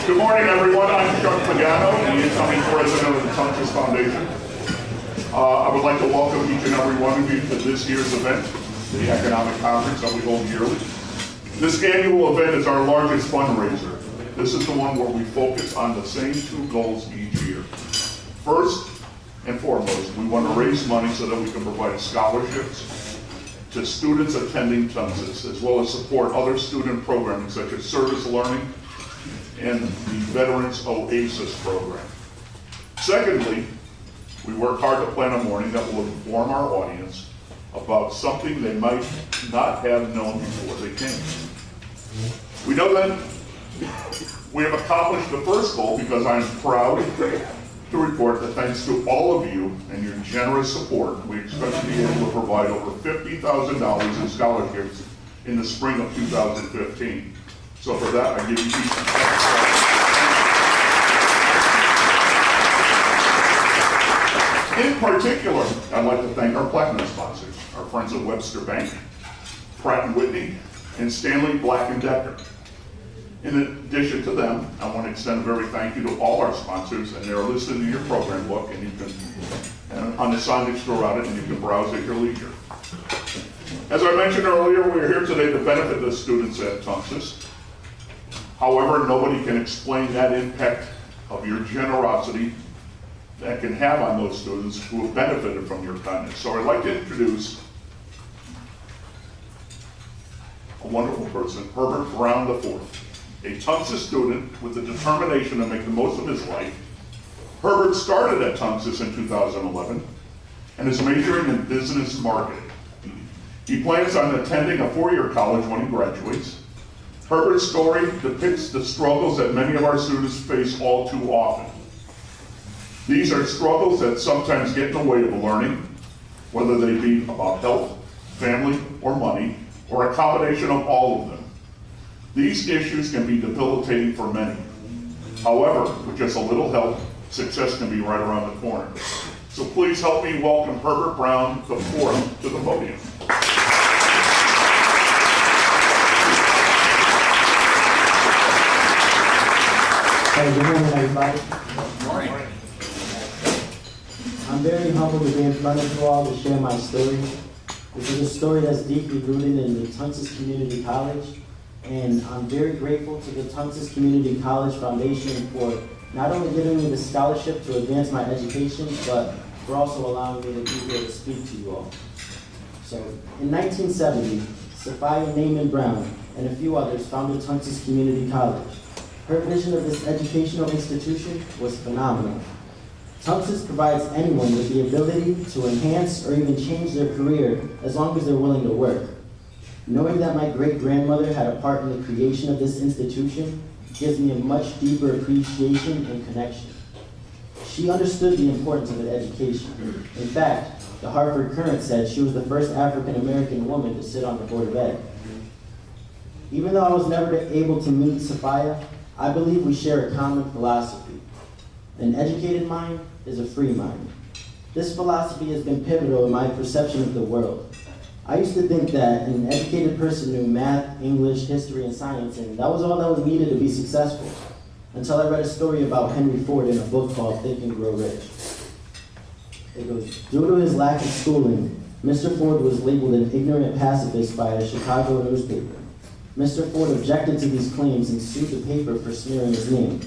Good morning, everyone. I'm Chuck Pagano, the incoming president of the Tunxis Foundation. I would like to welcome each and every one of you to this year's event, the Economic Conference that we hold yearly. This annual event is our largest fundraiser. This is the one where we focus on the same two goals each year. First and foremost, we want to raise money so that we can provide scholarships to students attending Tunxis, as well as support other student programming such as service learning and the Veterans Oasis program. Secondly, we work hard to plan a morning that will inform our audience about something they might not have known before they came. We know that we have accomplished the first goal because I'm proud to report that thanks to all of you and your generous support, we expect to be able to provide over $50,000 in scholarships in the spring of 2015. So for that, I give you each. In particular, I'd like to thank our platinum sponsors, our friends at Webster Bank, Pratt & Whitney, and Stanley Black & Decker. In addition to them, I want to extend a very thank you to all our sponsors, and they're listed in your program book, and you can, on the signage throughout it, and you can browse at your leisure. As I mentioned earlier, we're here today to benefit the students at Tunxis. However, nobody can explain that impact of your generosity that can have on those students who have benefited from your kindness. So I'd like to introduce a wonderful person, Herbert Brown IV, a Tunxis student with the determination to make the most of his life. Herbert started at Tunxis in 2011 and is majoring in business marketing. He plans on attending a four-year college when he graduates. Herbert's story depicts the struggles that many of our students face all too often. These are struggles that sometimes get in the way of learning, whether they be about health, family, or money, or a combination of all of them. These issues can be debilitating for many. However, with just a little help, success can be right around the corner. So please help me welcome Herbert Brown IV to the podium. Hey, good morning, everybody. Good morning. I'm very humbled to be in front of you all to share my story. This is a story that's deeply rooted in the Tunxis Community College, and I'm very grateful to the Tunxis Community College Foundation for not only giving me the scholarship to advance my education, but for also allowing me to be here to speak to you all. So, in 1970, Sophia Naaman Brown and a few others founded Tunxis Community College. Her vision of this educational institution was phenomenal. Tunxis provides anyone with the ability to enhance or even change their career as long as they're willing to work. Knowing that my great-grandmother had a part in the creation of this institution gives me a much deeper appreciation and connection. She understood the importance of an education. In fact, the Hartford Courant said she was the first African-American woman to sit on the Board of Ed. Even though I was never able to meet Sophia, I believe we share a common philosophy. An educated mind is a free mind. This philosophy has been pivotal in my perception of the world. I used to think that an educated person knew math, English, history, and science, and that was all that was needed to be successful, until I read a story about Henry Ford in a book called Think and Grow Rich. It goes, due to his lack of schooling, Mr. Ford was labeled an ignorant pacifist by a Chicago newspaper. Mr. Ford objected to these claims and sued the paper for smearing his name.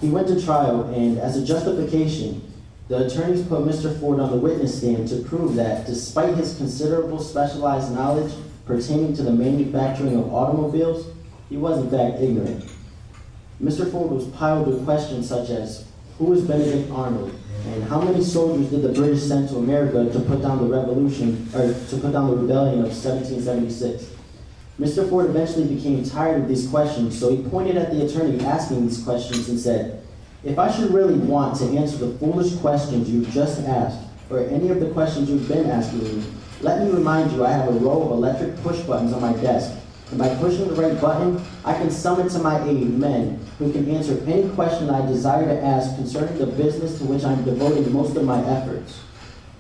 He went to trial, and as a justification, the attorneys put Mr. Ford on the witness stand to prove that, despite his considerable specialized knowledge pertaining to the manufacturing of automobiles, he was in fact ignorant. Mr. Ford was piled with questions such as, who is Benedict Arnold, and how many soldiers did the British send to America to put down the revolution, or to put down the rebellion of 1776? Mr. Ford eventually became tired of these questions, so he pointed at the attorney asking these questions and said, if I should really want to answer the foolish questions you've just asked, or any of the questions you've been asking me, let me remind you I have a row of electric push buttons on my desk, and by pushing the right button, I can summon to my aid men who can answer any question I desire to ask concerning the business to which I'm devoting most of my efforts.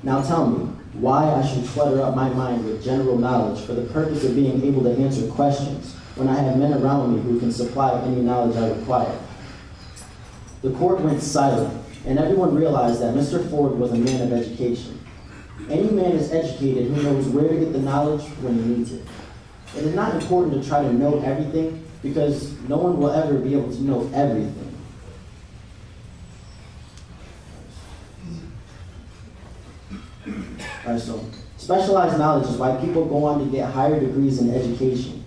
Now tell me, why I should clutter up my mind with general knowledge for the purpose of being able to answer questions when I have men around me who can supply any knowledge I require. The court went silent, and everyone realized that Mr. Ford was a man of education. Any man is educated who knows where to get the knowledge when he needs it. It is not important to try to know everything, because no one will ever be able to know everything. Alright, so specialized knowledge is why people go on to get higher degrees in education.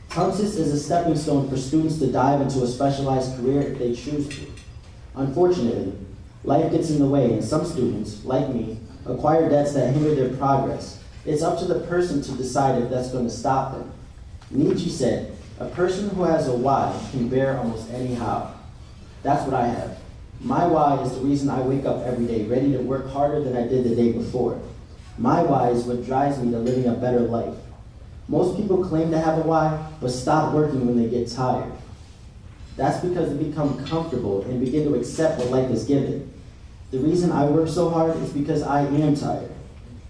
Tunxis is a stepping stone for students to dive into a specialized career if they choose to. Unfortunately, life gets in the way, and some students, like me, acquire debts that hinder their progress. It's up to the person to decide if that's going to stop them. Nietzsche said, "A person who has a why can bear almost any how." That's what I have. My why is the reason I wake up every day, ready to work harder than I did the day before. My why is what drives me to living a better life. Most people claim to have a why, but stop working when they get tired. That's because they become comfortable and begin to accept what life is given. The reason I work so hard is because I am tired.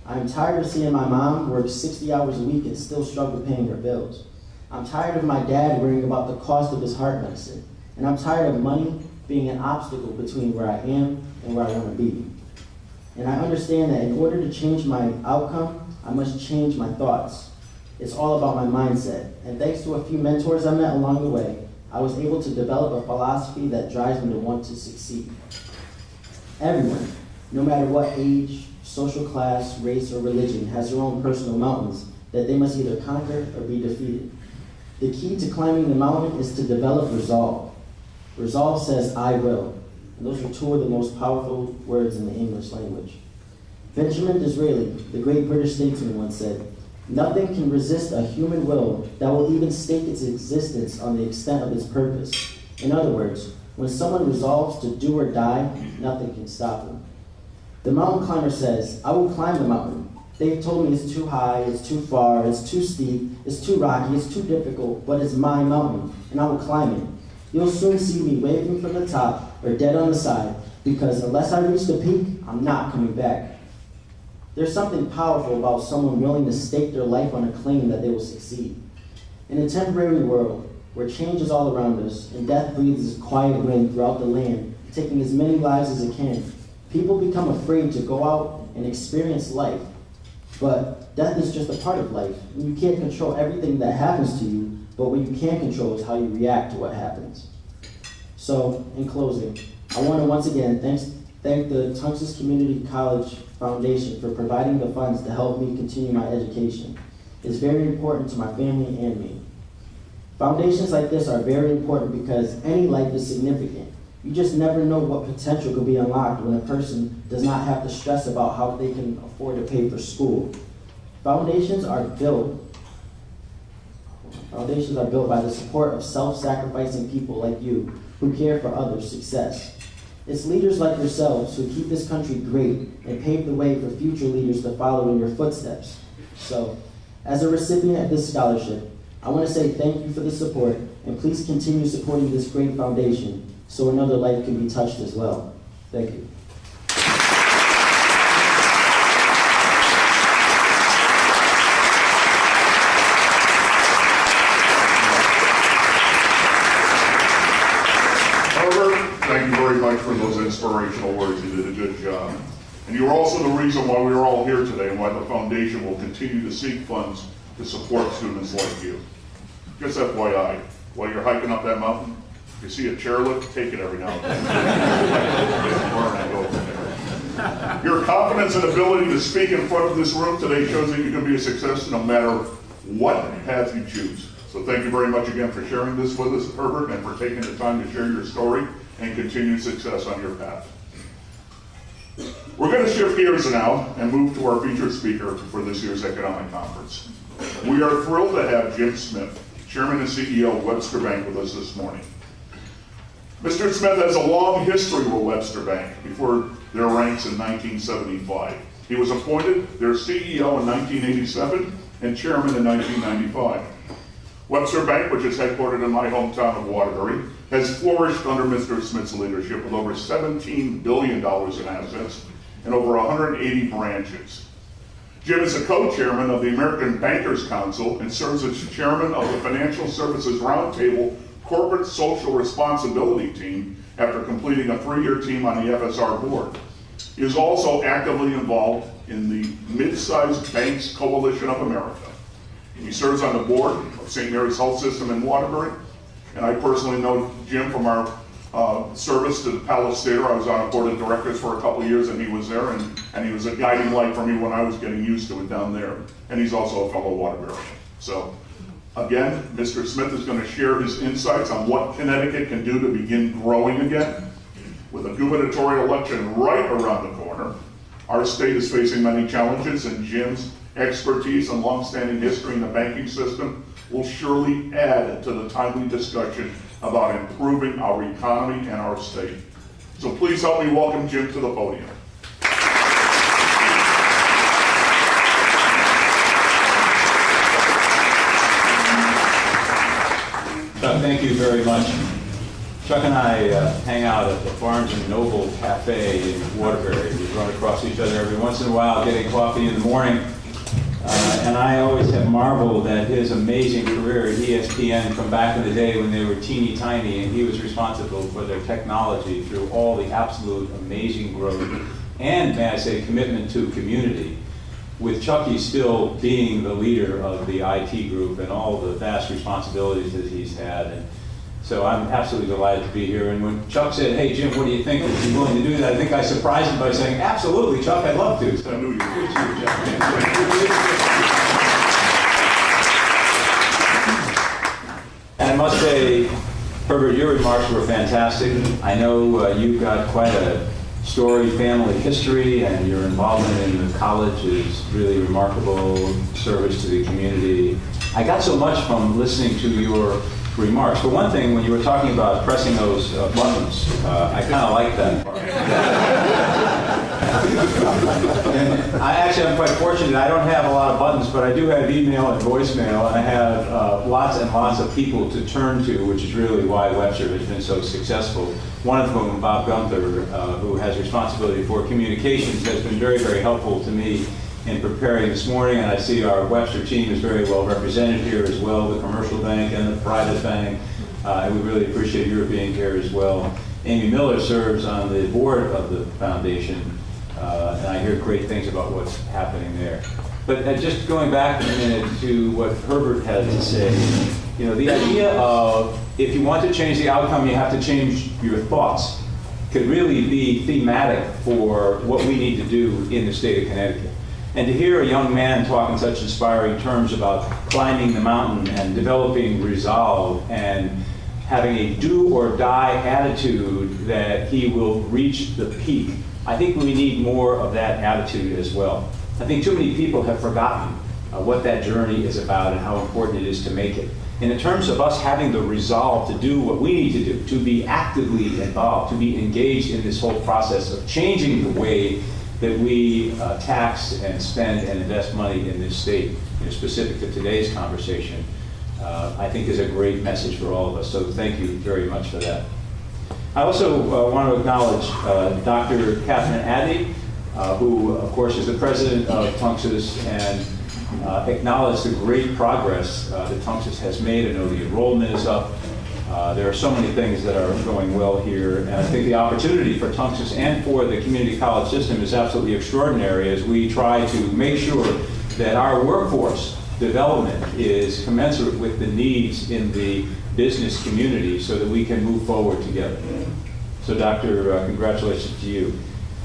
I'm tired of seeing my mom work 60 hours a week and still struggle paying her bills. I'm tired of my dad worrying about the cost of his heart medicine. And I'm tired of money being an obstacle between where I am and where I want to be. And I understand that in order to change my outcome, I must change my thoughts. It's all about my mindset. And thanks to a few mentors I met along the way, I was able to develop a philosophy that drives me to want to succeed. Everyone, no matter what age, social class, race, or religion, has their own personal mountains that they must either conquer or be defeated. The key to climbing the mountain is to develop resolve. Resolve says, "I will." And those are two of the most powerful words in the English language. Benjamin Disraeli, the great British statesman, once said, "Nothing can resist a human will that will even stake its existence on the extent of its purpose." In other words, when someone resolves to do or die, nothing can stop them. The mountain climber says, "I will climb the mountain. They've told me it's too high, it's too far, it's too steep, it's too rocky, it's too difficult, but it's my mountain, and I will climb it. You'll soon see me waving from the top or dead on the side, because unless I reach the peak, I'm not coming back." There's something powerful about someone willing to stake their life on a claim that they will succeed. In a temporary world where change is all around us and death breathes its quiet wind throughout the land, taking as many lives as it can, people become afraid to go out and experience life. But death is just a part of life. You can't control everything that happens to you, but what you can control is how you react to what happens. So, in closing, I want to once again thank the Tunxis Community College Foundation for providing the funds to help me continue my education. It's very important to my family and me. Foundations like this are very important because any life is significant. You just never know what potential could be unlocked when a person does not have to stress about how they can afford to pay for school. Foundations are built by the support of self-sacrificing people like you who care for others' success. It's leaders like yourselves who keep this country great and pave the way for future leaders to follow in your footsteps. So, as a recipient of this scholarship, I want to say thank you for the support, and please continue supporting this great foundation so another life can be touched as well. Thank you. Thank you very much for those inspirational words. You did a good job. And you're also the reason why we are all here today and why the foundation will continue to seek funds to support students like you. Just FYI, while you're hiking up that mountain, if you see a chairlift, take it every now and then. Your confidence and ability to speak in front of this room today shows that you can be a success no matter what path you choose. So thank you very much again for sharing this with us, Herbert, and for taking the time to share your story and continued success on your path. We're going to shift gears now and move to our featured speaker for this year's economic conference. We are thrilled to have Jim Smith, Chairman and CEO of Webster Bank, with us this morning. Mr. Smith has a long history with Webster Bank before their ranks in 1975. He was appointed their CEO in 1987 and Chairman in 1995. Webster Bank, which is headquartered in my hometown of Waterbury, has flourished under Mr. Smith's leadership with over $17 billion in assets and over 180 branches. Jim is a co-chairman of the American Bankers Council and serves as chairman of the Financial Services Roundtable corporate social responsibility team after completing a 3-year team on the FSR board. He is also actively involved in the Mid-Sized Banks Coalition of America. He serves on the board of St. Mary's Health System in Waterbury, and I personally know Jim from our service to the Palace Theater. I was on a board of directors for a couple of years, and he was there, and he was a guiding light for me when I was getting used to it down there. And he's also a fellow Waterbury. So, again, Mr. Smith is going to share his insights on what Connecticut can do to begin growing again. With a gubernatorial election right around the corner, our state is facing many challenges, and Jim's expertise and longstanding history in the banking system will surely add to the timely discussion about improving our economy and our state. So please help me welcome Jim to the podium. Chuck, thank you very much. Chuck and I hang out at the Barnes & Noble Cafe in Waterbury. We run across each other every once in a while, getting coffee in the morning. And I always have marveled at his amazing career at ESPN from back in the day when they were teeny tiny, and he was responsible for their technology through all the absolute amazing growth and, may I say, commitment to community. With Chucky still being the leader of the IT group and all the vast responsibilities that he's had. And so I'm absolutely delighted to be here. And when Chuck said, "Hey Jim, what do you think? Would you be willing to do that?" I think I surprised him by saying, "Absolutely, Chuck, I'd love to." So I knew you would. And I must say, Herbert, your remarks were fantastic. I know you've got quite a storied family history, and your involvement in the college is really remarkable, service to the community. I got so much from listening to your remarks. But one thing, when you were talking about pressing those buttons, I kind of like that part. And I'm quite fortunate. I don't have a lot of buttons, but I do have email and voicemail, and I have lots and lots of people to turn to, which is really why Webster has been so successful. One of whom, Bob Gunther, who has responsibility for communications, has been very, very helpful to me in preparing this morning, and I see our Webster team is very well represented here as well, the commercial bank and the private bank, and we really appreciate your being here as well. Amy Miller serves on the board of the foundation, and I hear great things about what's happening there. But just going back a minute to what Herbert had to say, you know, the idea of if you want to change the outcome, you have to change your thoughts could really be thematic for what we need to do in the state of Connecticut. And to hear a young man talk in such inspiring terms about climbing the mountain and developing resolve and having a do or die attitude that he will reach the peak, I think we need more of that attitude as well. I think too many people have forgotten what that journey is about and how important it is to make it. And in terms of us having the resolve to do what we need to do, to be actively involved, to be engaged in this whole process of changing the way that we tax and spend and invest money in this state, you know, specific to today's conversation, I think is a great message for all of us. So thank you very much for that. I also want to acknowledge Dr. Catherine Addy, who of course is the president of Tunxis, and acknowledge the great progress that Tunxis has made. I know the enrollment is up. There are so many things that are going well here, and I think the opportunity for Tunxis and for the community college system is absolutely extraordinary as we try to make sure that our workforce development is commensurate with the needs in the business community so that we can move forward together. So Doctor, congratulations to you.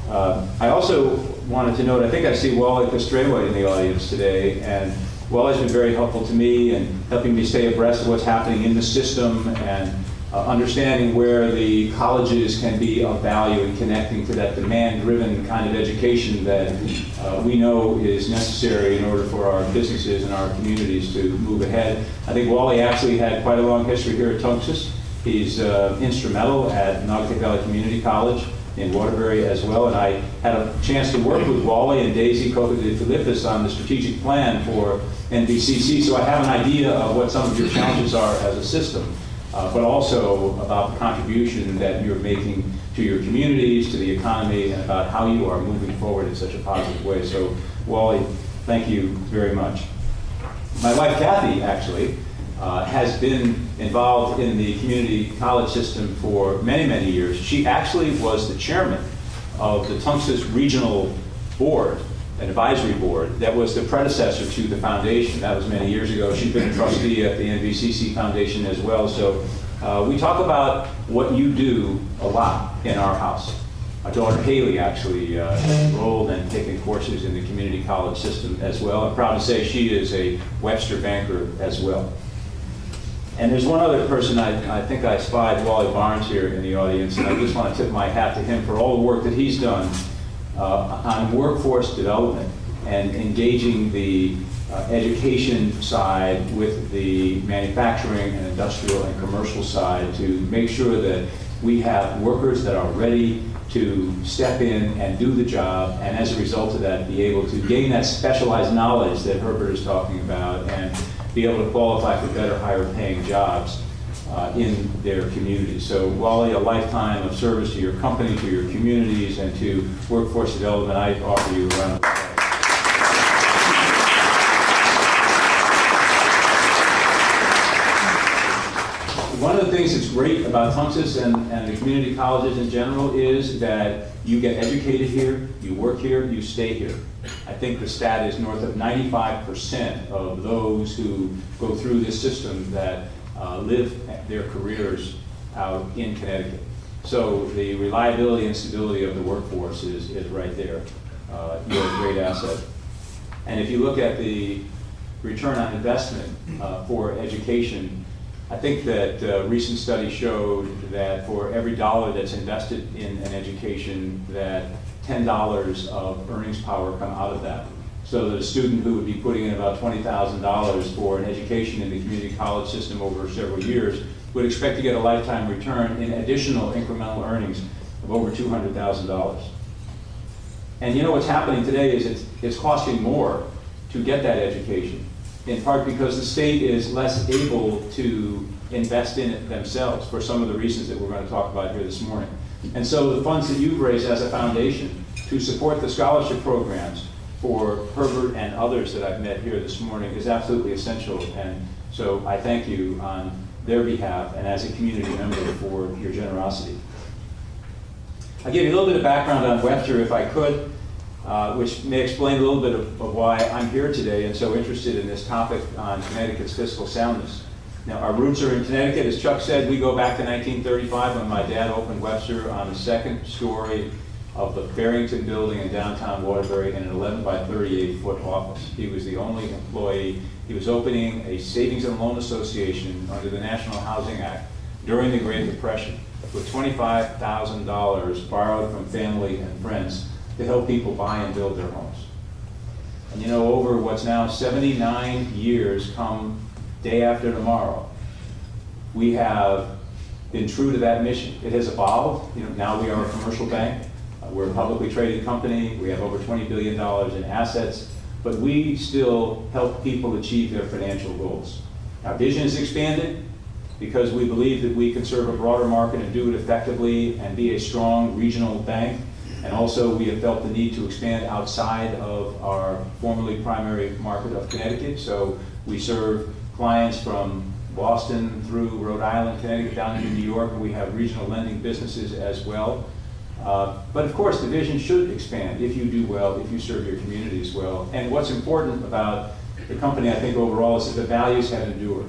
I also wanted to note, I think I see Wally Castrewa in the audience today, and Wally's been very helpful to me in helping me stay abreast of what's happening in the system and understanding where the colleges can be of value in connecting to that demand-driven kind of education that we know is necessary in order for our businesses and our communities to move ahead. I think Wally actually had quite a long history here at Tunxis. He's instrumental at Naugatuck Valley Community College in Waterbury as well, and I had a chance to work with Wally and Daisy Coca-de-Filippis on the strategic plan for NVCC, so I have an idea of what some of your challenges are as a system, but also about the contribution that you're making to your communities, to the economy, and about how you are moving forward in such a positive way. So, Wally, thank you very much. My wife, Kathy, actually, has been involved in the community college system for many, many years. She actually was the chairman of the Tunxis Regional Board, an advisory board, that was the predecessor to the foundation. That was many years ago. She's been a trustee at the NVCC Foundation as well. So we talk about what you do a lot in our house. Our daughter Haley actually enrolled and taken courses in the community college system as well. I'm proud to say she is a Webster banker as well. And there's one other person, I think I spied Wally Barnes here in the audience, and I just want to tip my hat to him for all the work that he's done on workforce development and engaging the education side with the manufacturing and industrial and commercial side to make sure that we have workers that are ready to step in and do the job, and as a result of that, be able to gain that specialized knowledge that Herbert is talking about and be able to qualify for better, higher paying jobs in their communities. So Wally, a lifetime of service to your company, to your communities, and to workforce development, I offer you a round of applause. One of the things that's great about Tunxis and the community colleges in general is that you get educated here, you work here, you stay here. I think the stat is north of 95% of those who go through this system that live their careers out in Connecticut. So the reliability and stability of the workforce is right there. You're a great asset. And if you look at the return on investment for education, I think that recent study showed that for every dollar that's invested in an education, that $10 of earnings power come out of that. So that a student who would be putting in about $20,000 for an education in the community college system over several years would expect to get a lifetime return in additional incremental earnings of over $200,000. And you know what's happening today is it's costing more to get that education, in part because the state is less able to invest in it themselves for some of the reasons that we're going to talk about here this morning. And so the funds that you've raised as a foundation to support the scholarship programs for Herbert and others that I've met here this morning is absolutely essential. And so I thank you on their behalf and as a community member for your generosity. I'll give you a little bit of background on Webster if I could, which may explain a little bit of why I'm here today and so interested in this topic on Connecticut's fiscal soundness. Now, our roots are in Connecticut. As Chuck said, we go back to 1935 when my dad opened Webster on the second story of the Barrington building in downtown Waterbury in an 11 by 38 foot office. He was the only employee. He was opening a savings and loan association under the National Housing Act during the Great Depression with $25,000 borrowed from family and friends to help people buy and build their homes. And you know, over what's now 79 years come day after tomorrow, we have been true to that mission. It has evolved. You know, now we are a commercial bank. We're a publicly traded company. We have over $20 billion in assets, but we still help people achieve their financial goals. Our vision is expanded because we believe that we can serve a broader market and do it effectively and be a strong regional bank. And also we have felt the need to expand outside of our formerly primary market of Connecticut. So we serve clients from Boston through Rhode Island, Connecticut, down to New York, and we have regional lending businesses as well. But of course, the vision should expand if you do well, if you serve your communities well. And what's important about the company, I think, overall, is that the values have endured.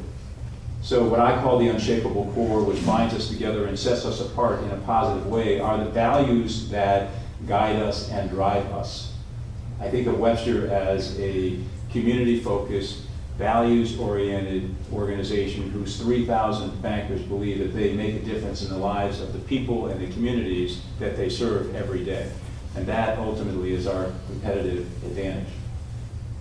So what I call the unshakable core, which binds us together and sets us apart in a positive way, are the values that guide us and drive us. I think of Webster as a community-focused, values-oriented organization whose 3,000 bankers believe that they make a difference in the lives of the people and the communities that they serve every day. And that ultimately is our competitive advantage.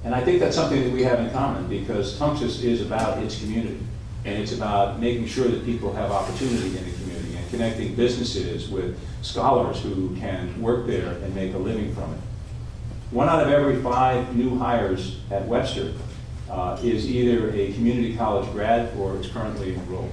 And I think that's something that we have in common because Tunxis is about its community. And it's about making sure that people have opportunity in the community and connecting businesses with scholars who can work there and make a living from it. 1 out of every 5 new hires at Webster is either a community college grad or is currently enrolled.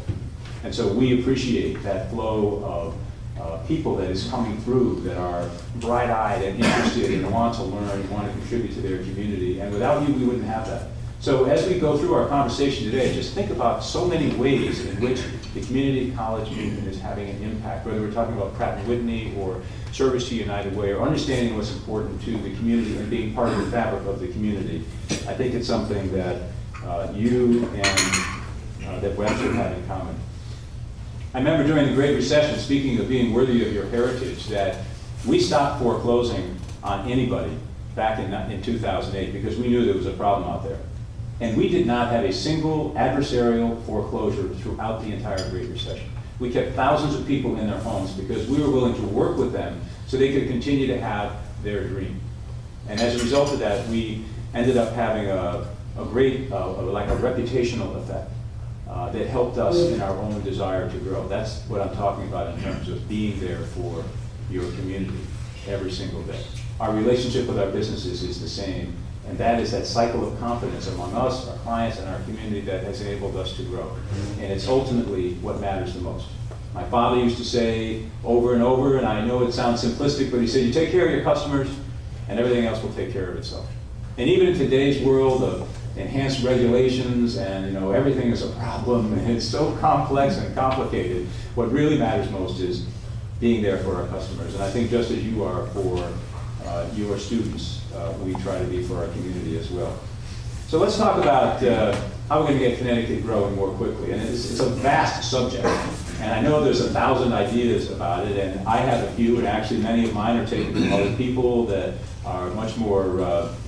And so we appreciate that flow of people that is coming through that are bright-eyed and interested and want to learn and want to contribute to their community. And without you, we wouldn't have that. So as we go through our conversation today, just think about so many ways in which the community college movement is having an impact, whether we're talking about Pratt & Whitney or service to United Way or understanding what's important to the community and being part of the fabric of the community. I think it's something that you and that Webster have in common. I remember during the Great Recession, speaking of being worthy of your heritage, that we stopped foreclosing on anybody back in 2008 because we knew there was a problem out there. And we did not have a single adversarial foreclosure throughout the entire Great Recession. We kept thousands of people in their homes because we were willing to work with them so they could continue to have their dream. And as a result of that, we ended up having a great, like a reputational effect that helped us in our own desire to grow. That's what I'm talking about in terms of being there for your community every single day. Our relationship with our businesses is the same. And that is that cycle of confidence among us, our clients, and our community that has enabled us to grow. And it's ultimately what matters the most. My father used to say over and over, and I know it sounds simplistic, but he said, you take care of your customers, and everything else will take care of itself. And even in today's world of enhanced regulations and everything is a problem, and it's so complex and complicated, what really matters most is being there for our customers. And I think just as you are for your students, we try to be for our community as well. So let's talk about how we're going to get Connecticut growing more quickly. And it's a vast subject. And I know there's 1,000 ideas about it, and I have a few, and actually many of mine are taken from other people that are much more,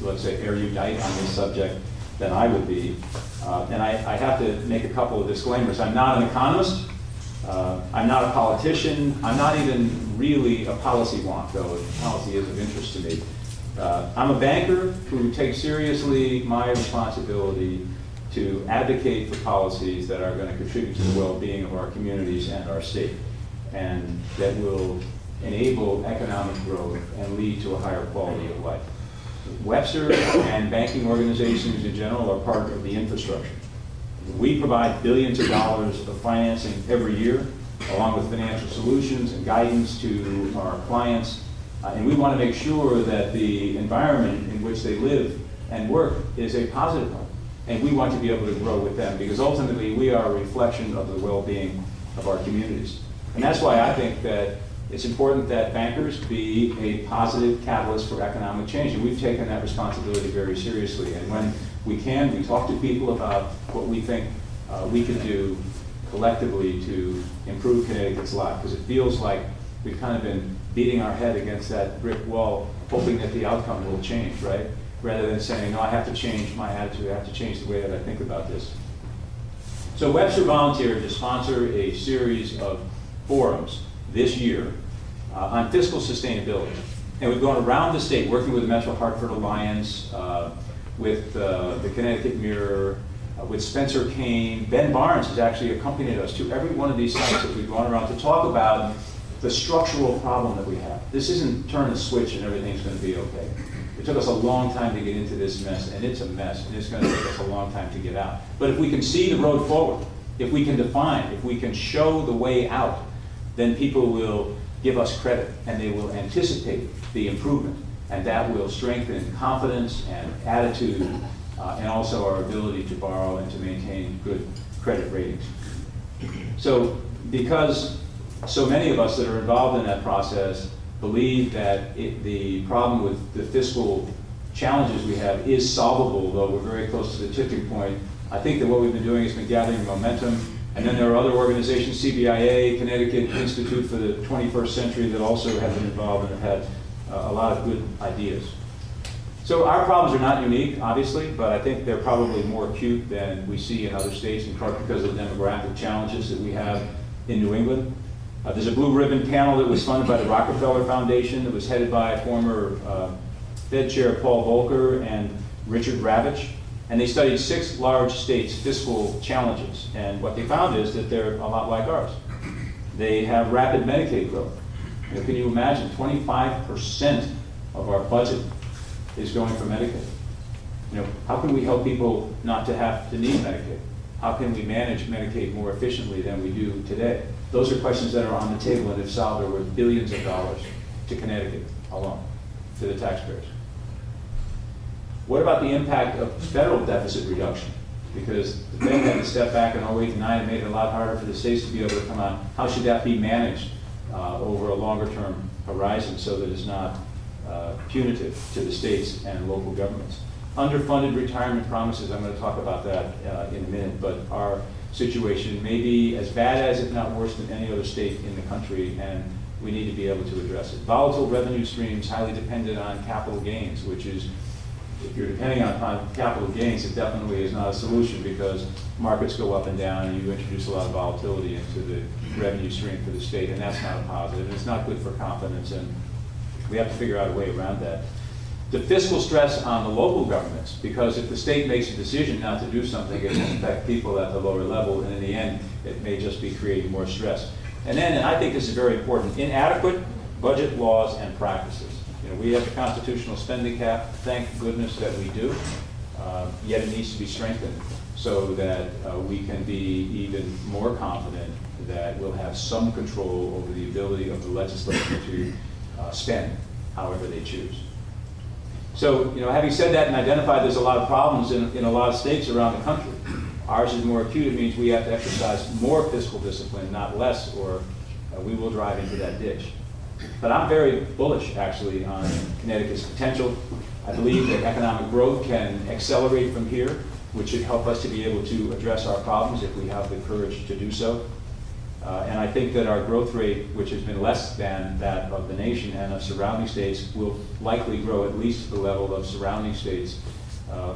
let's say, erudite on this subject than I would be. And I have to make a couple of disclaimers. I'm not an economist. I'm not a politician. I'm not even really a policy wonk, though policy is of interest to me. I'm a banker who takes seriously my responsibility to advocate for policies that are going to contribute to the well-being of our communities and our state, and that will enable economic growth and lead to a higher quality of life. Webster and banking organizations in general are part of the infrastructure. We provide billions of dollars of financing every year, along with financial solutions and guidance to our clients. And we want to make sure that the environment in which they live and work is a positive one. And we want to be able to grow with them because ultimately we are a reflection of the well-being of our communities. And that's why I think that it's important that bankers be a positive catalyst for economic change. And we've taken that responsibility very seriously. And when we can, we talk to people about what we think we can do collectively to improve Connecticut's life. Because it feels like we've kind of been beating our head against that brick wall, hoping that the outcome will change, right? Rather than saying, no, I have to change my attitude, I have to change the way that I think about this. So Webster volunteered to sponsor a series of forums this year on fiscal sustainability. And we've gone around the state working with the Metro Hartford Alliance, with the Connecticut Mirror, with Spencer Kane. Ben Barnes has actually accompanied us to every one of these sites that we've gone around to talk about the structural problem that we have. This isn't turn a switch and everything's going to be okay. It took us a long time to get into this mess, and it's a mess, and it's going to take us a long time to get out. But if we can see the road forward, if we can define, if we can show the way out, then people will give us credit, and they will anticipate the improvement, and that will strengthen confidence and attitude, and also our ability to borrow and to maintain good credit ratings. So because so many of us that are involved in that process believe that the problem with the fiscal challenges we have is solvable, though we're very close to the tipping point. I think that what we've been doing has been gathering momentum. And then there are other organizations, CBIA, Connecticut Institute for the 21st Century, that also have been involved and have had a lot of good ideas. So our problems are not unique, obviously, but I think they're probably more acute than we see in other states, in part because of the demographic challenges that we have in New England. There's a blue ribbon panel that was funded by the Rockefeller Foundation that was headed by former Fed Chair Paul Volcker and Richard Ravitch. And they studied 6 large states' fiscal challenges. And what they found is that they're a lot like ours. They have rapid Medicaid growth. Can you imagine 25% of our budget is going for Medicaid? How can we help people not to have to need Medicaid? How can we manage Medicaid more efficiently than we do today? Those are questions that are on the table, and if solved, are worth billions of dollars to Connecticut alone, to the taxpayers. What about the impact of federal deficit reduction? Because the Fed had to step back in 08 and 09 and made it a lot harder for the states to be able to come on. How should that be managed over a longer term horizon so that it's not punitive to the states and local governments? Underfunded retirement promises, I'm going to talk about that in a minute, but our situation may be as bad as, if not worse than any other state in the country, and we need to be able to address it. Volatile revenue streams, highly dependent on capital gains, which is, if you're depending on capital gains, it definitely is not a solution because markets go up and down and you introduce a lot of volatility into the revenue stream for the state, and that's not a positive. It's not good for confidence, and we have to figure out a way around that. The fiscal stress on the local governments, because if the state makes a decision not to do something, it will affect people at the lower level, and in the end, it may just be creating more stress. And then, and I think this is very important, inadequate budget laws and practices. You know, we have a constitutional spending cap, thank goodness that we do, yet it needs to be strengthened so that we can be even more confident that we'll have some control over the ability of the legislature to spend however they choose. So, you know, having said that and identified there's a lot of problems in a lot of states around the country, ours is more acute. It means we have to exercise more fiscal discipline, not less, or we will drive into that ditch. But I'm very bullish, actually, on Connecticut's potential. I believe that economic growth can accelerate from here, which should help us to be able to address our problems if we have the courage to do so. And I think that our growth rate, which has been less than that of the nation and of surrounding states, will likely grow at least to the level of surrounding states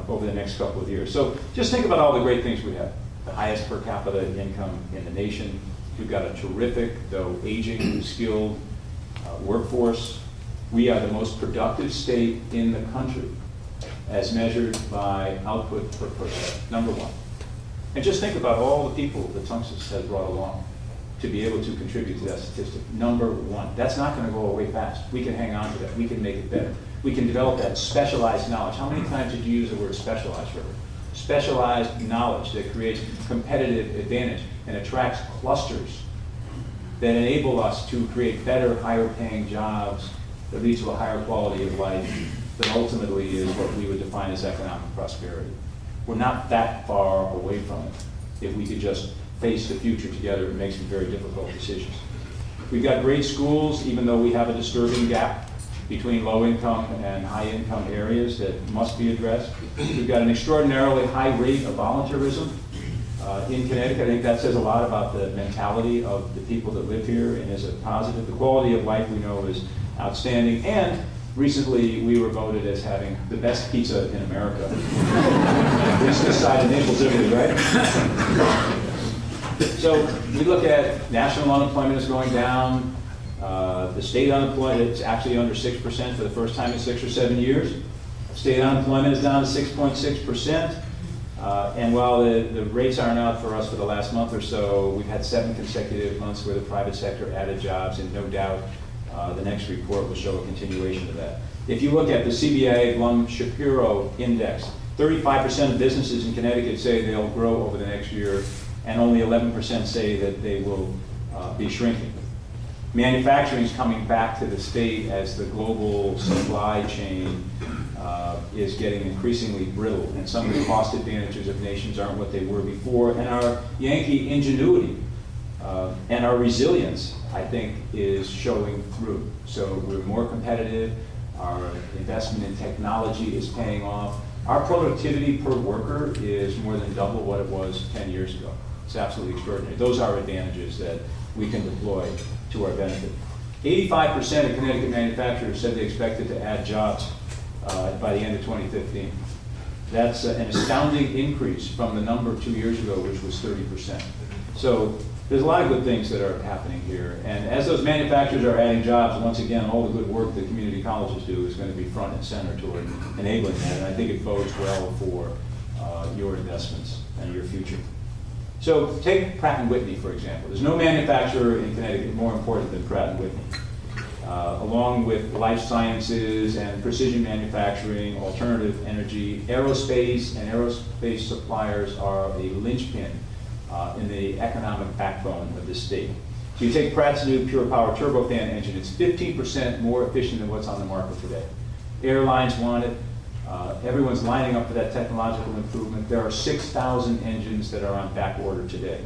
over the next couple of years. So just think about all the great things we have. The highest per capita income in the nation. We've got a terrific, though aging, skilled workforce. We are the most productive state in the country as measured by output per person, number one. And just think about all the people that Tunxis has brought along to be able to contribute to that statistic. Number one. That's not going to go away fast. We can hang on to that. We can make it better. We can develop that specialized knowledge. How many times did you use the word specialized, River? Specialized knowledge that creates competitive advantage and attracts clusters that enable us to create better, higher paying jobs that lead to a higher quality of life that ultimately is what we would define as economic prosperity. We're not that far away from it if we could just face the future together and make some very difficult decisions. We've got great schools, even though we have a disturbing gap between low income and high income areas that must be addressed. We've got an extraordinarily high rate of volunteerism in Connecticut. I think that says a lot about the mentality of the people that live here and is a positive. The quality of life we know is outstanding, and recently we were voted as having the best pizza in America. At least this side of Naples, Italy, right? So we look at national unemployment is going down. The state unemployment is actually under 6% for the first time in 6 or 7 years. State unemployment is down to 6.6%. And while the rates aren't out for us for the last month or so, we've had 7 consecutive months where the private sector added jobs, and no doubt the next report will show a continuation of that. If you look at the CBA Blum-Shapiro Index, 35% of businesses in Connecticut say they'll grow over the next year, and only 11% say that they will be shrinking. Manufacturing is coming back to the state as the global supply chain is getting increasingly brittle, and some of the cost advantages of nations aren't what they were before, and our Yankee ingenuity and our resilience, I think, is showing through. So we're more competitive, our investment in technology is paying off, our productivity per worker is more than double what it was 10 years ago. It's absolutely extraordinary. Those are advantages that we can deploy to our benefit. 85% of Connecticut manufacturers said they expected to add jobs by the end of 2015. That's an astounding increase from the number 2 years ago, which was 30%. So there's a lot of good things that are happening here. And as those manufacturers are adding jobs, once again, all the good work that community colleges do is going to be front and center toward enabling that. And I think it bodes well for your investments and your future. So take Pratt & Whitney, for example. There's no manufacturer in Connecticut more important than Pratt & Whitney. Along with life sciences and precision manufacturing, alternative energy, aerospace and aerospace suppliers are a linchpin in the economic backbone of this state. So you take Pratt's new Pure Power turbofan engine, it's 15% more efficient than what's on the market today. Airlines want it, Everyone's lining up for that technological improvement. There are 6,000 engines that are on back order today.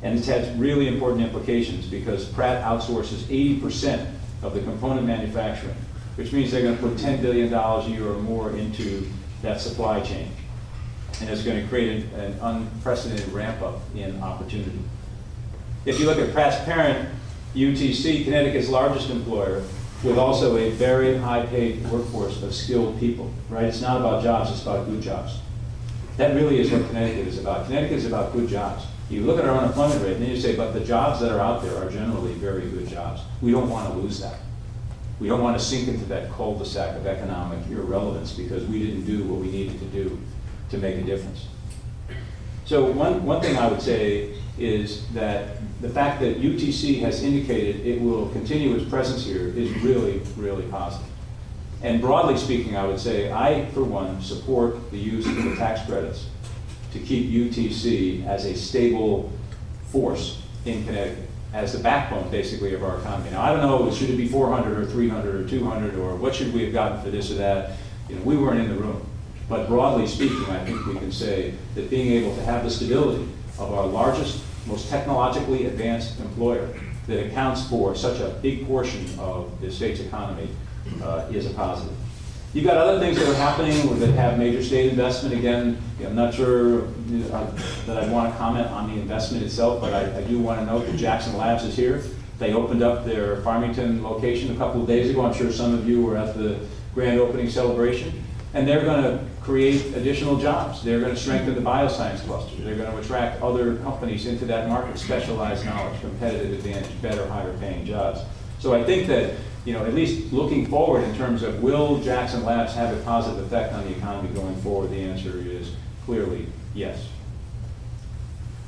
And this has really important implications because Pratt outsources 80% of the component manufacturing, which means they're going to put $10 billion a year or more into that supply chain. And it's going to create an unprecedented ramp up in opportunity. If you look at Pratt's parent, UTC, Connecticut's largest employer, with also a very high-paid workforce of skilled people, right? It's not about jobs, it's about good jobs. That really is what Connecticut is about. Connecticut is about good jobs. You look at our unemployment rate and then you say, but the jobs that are out there are generally very good jobs. We don't want to lose that. We don't want to sink into that cul-de-sac of economic irrelevance because we didn't do what we needed to do to make a difference. So one thing I would say is that the fact that UTC has indicated it will continue its presence here is really, really positive. And broadly speaking, I would say I, for one, support the use of the tax credits to keep UTC as a stable force in Connecticut, as the backbone, basically, of our economy. Now, I don't know, should it be 400 or 300 or 200, or what should we have gotten for this or that? You know, we weren't in the room. But broadly speaking, I think we can say that being able to have the stability of our largest, most technologically advanced employer that accounts for such a big portion of the state's economy is a positive. You've got other things that are happening that have major state investment. Again, I'm not sure that I want to comment on the investment itself, but I do want to note that Jackson Labs is here. They opened up their Farmington location a couple of days ago. I'm sure some of you were at the grand opening celebration. And they're going to create additional jobs. They're going to strengthen the bioscience cluster. They're going to attract other companies into that market, specialized knowledge, competitive advantage, better, higher paying jobs. So I think that, at least looking forward in terms of will Jackson Labs have a positive effect on the economy going forward, the answer is clearly yes.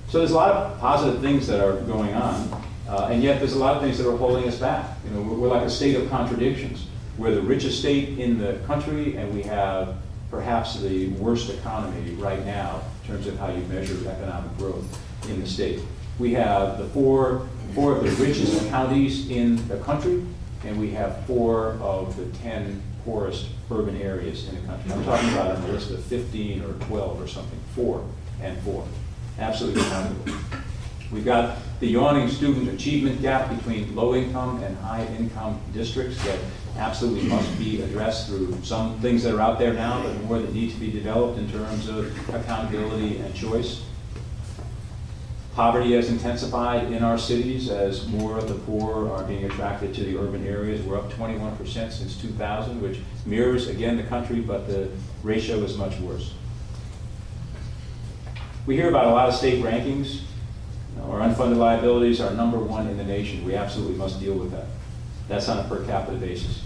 So there's a lot of positive things that are going on, and yet there's a lot of things that are holding us back. We're like a state of contradictions. We're the richest state in the country, and we have perhaps the worst economy right now in terms of how you measure economic growth in the state. We have the four of the richest counties in the country, and we have 4 of the 10 poorest urban areas in the country. I'm talking about on a list of 15 or 12 or something, 4 and 4. Absolutely remarkable. We've got the yawning student achievement gap between low-income and high-income districts that absolutely must be addressed through some things that are out there now, but more that need to be developed in terms of accountability and choice. Poverty has intensified in our cities as more of the poor are being attracted to the urban areas. We're up 21% since 2000, which mirrors, again, the country, but the ratio is much worse. We hear about a lot of state rankings. Our unfunded liabilities are #1 in the nation. We absolutely must deal with that. That's on a per capita basis.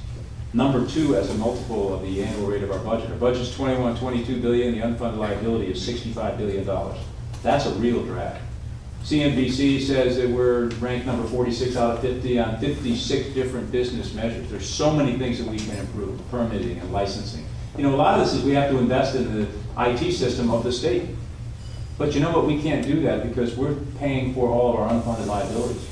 #2 as a multiple of the annual rate of our budget. Our budget's $22 billion. The unfunded liability is $65 billion. That's a real drag. CNBC says that we're ranked number 46 out of 50 on 56 different business measures. There's so many things that we can improve, permitting and licensing. A lot of this is we have to invest in the IT system of the state. But you know what? We can't do that because we're paying for all of our unfunded liabilities.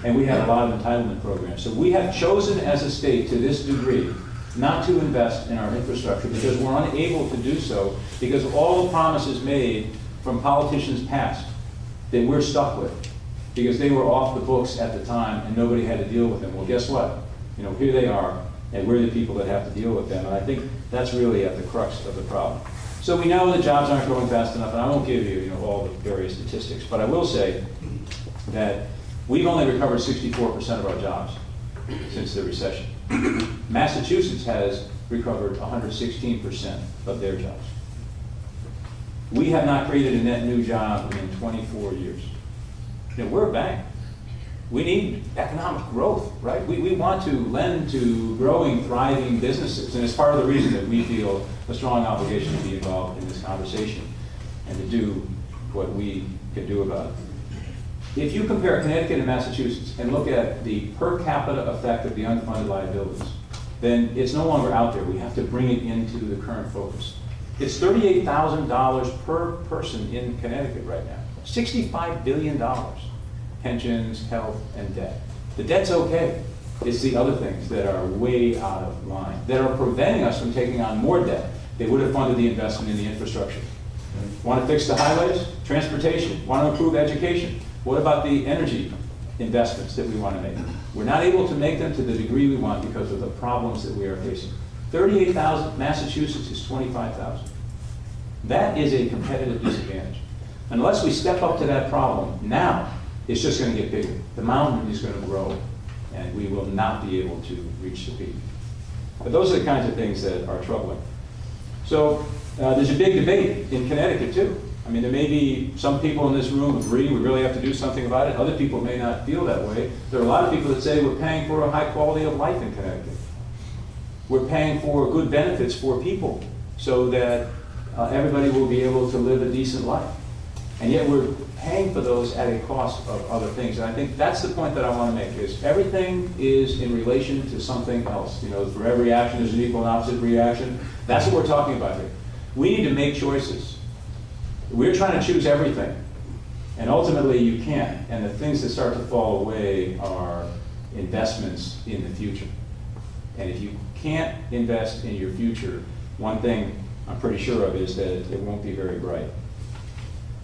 And we have a lot of entitlement programs. So we have chosen as a state to this degree not to invest in our infrastructure because we're unable to do so because of all the promises made from politicians past that we're stuck with because they were off the books at the time and nobody had to deal with them. Well, guess what? Here they are, and we're the people that have to deal with them. And I think that's really at the crux of the problem. So we know that jobs aren't growing fast enough, and I won't give you, all the various statistics, but I will say that we've only recovered 64% of our jobs since the recession. Massachusetts has recovered 116% of their jobs. We have not created a net new job in 24 years. We're a bank. We need economic growth, right? We want to lend to growing, thriving businesses, and it's part of the reason that we feel a strong obligation to be involved in this conversation and to do what we can do about it. If you compare Connecticut and Massachusetts and look at the per capita effect of the unfunded liabilities, then it's no longer out there. We have to bring it into the current focus. It's $38,000 per person in Connecticut right now. $65 billion. Pensions, health, and debt. The debt's okay. It's the other things that are way out of line, that are preventing us from taking on more debt, They would have funded the investment in the infrastructure. Want to fix the highways? Transportation. Want to improve education? What about the energy investments that we want to make? We're not able to make them to the degree we want because of the problems that we are facing. 38,000, Massachusetts is 25,000. That is a competitive disadvantage. Unless we step up to that problem now, it's just going to get bigger. The mountain is going to grow, and we will not be able to reach the peak. But those are the kinds of things that are troubling. So there's a big debate in Connecticut, too. I mean, there may be some people in this room agree we really have to do something about it. Other people may not feel that way. There are a lot of people that say we're paying for a high quality of life in Connecticut. We're paying for good benefits for people so that everybody will be able to live a decent life. And yet we're paying for those at a cost of other things. And I think that's the point that I want to make, is everything is in relation to something else. You know, for every action there's an equal and opposite reaction. That's what we're talking about here. We need to make choices. We're trying to choose everything. And ultimately you can't. And the things that start to fall away are investments in the future. And if you can't invest in your future, one thing I'm pretty sure of is that it won't be very bright.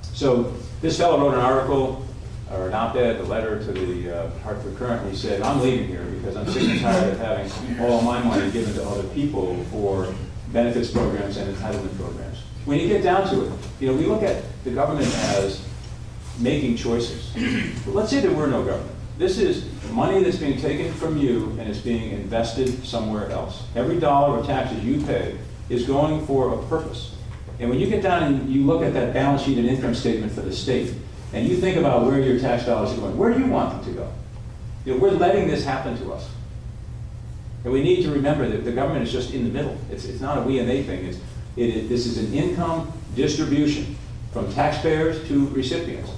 So this fellow wrote an article, or an op-ed, a letter to the Hartford Current, and he said, I'm leaving here because I'm sick and tired of having all my money given to other people for benefits programs and entitlement programs. When you get down to it, you know, we look at the government as making choices. But let's say there were no government. This is money that's being taken from you and is being invested somewhere else. Every dollar of taxes you pay is going for a purpose. And when you get down and you look at that balance sheet and income statement for the state, and you think about where your tax dollars are going, where do you want them to go? You know, we're letting this happen to us. And we need to remember that the government is just in the middle. It's not a we and they thing. This is an income distribution from taxpayers to recipients.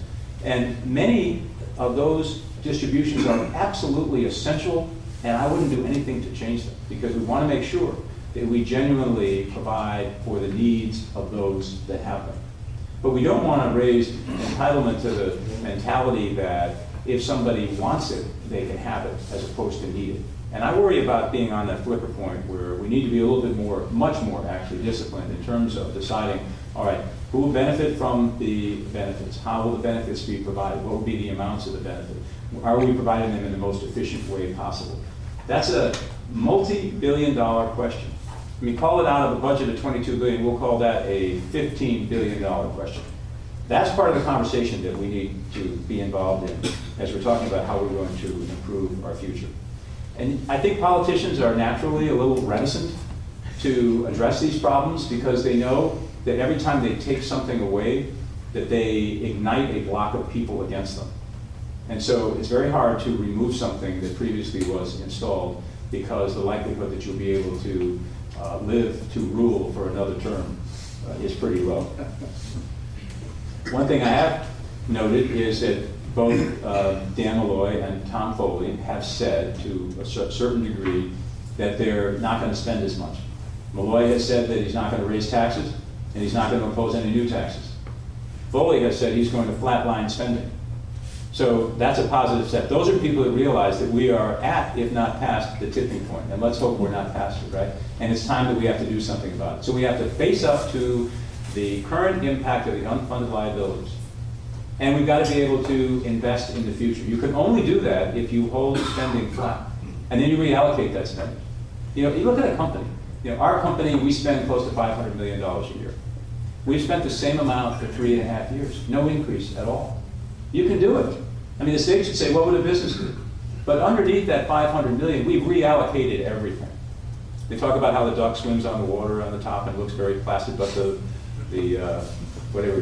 And many of those distributions are absolutely essential, and I wouldn't do anything to change them, because we want to make sure that we genuinely provide for the needs of those that have them. But we don't want to raise entitlement to the mentality that if somebody wants it, they can have it, as opposed to need it. And I worry about being on that flipper point where we need to be a little bit more, much more actually disciplined in terms of deciding, all right, who will benefit from the benefits? How will the benefits be provided? What will be the amounts of the benefit? Are we providing them in the most efficient way possible? That's a multi-billion-dollar question. I mean, call it out of a budget of $22 billion, we'll call that a $15 billion question. That's part of the conversation that we need to be involved in as we're talking about how we're going to improve our future. And I think politicians are naturally a little reticent to address these problems because they know that every time they take something away, that they ignite a block of people against them. And so it's very hard to remove something that previously was installed because the likelihood that you'll be able to live to rule for another term is pretty low. One thing I have noted is that both Dan Malloy and Tom Foley have said to a certain degree that they're not going to spend as much. Malloy has said that he's not going to raise taxes and he's not going to impose any new taxes. Foley has said he's going to flatline spending. So that's a positive step. Those are people that realize that we are at, if not past, the tipping point. And let's hope we're not past it, right? And it's time that we have to do something about it. So we have to face up to the current impact of the unfunded liabilities. And we've got to be able to invest in the future. You can only do that if you hold spending flat. And then you reallocate that spending. You know, you look at a company. You know, our company, we spend close to $500 million a year. We've spent the same amount for 3.5 years. No increase at all. You can do it. I mean, the state should say, what would a business do? But underneath that $500 million, we've reallocated everything. They talk about how the duck swims on the water on the top and looks very placid, but whatever,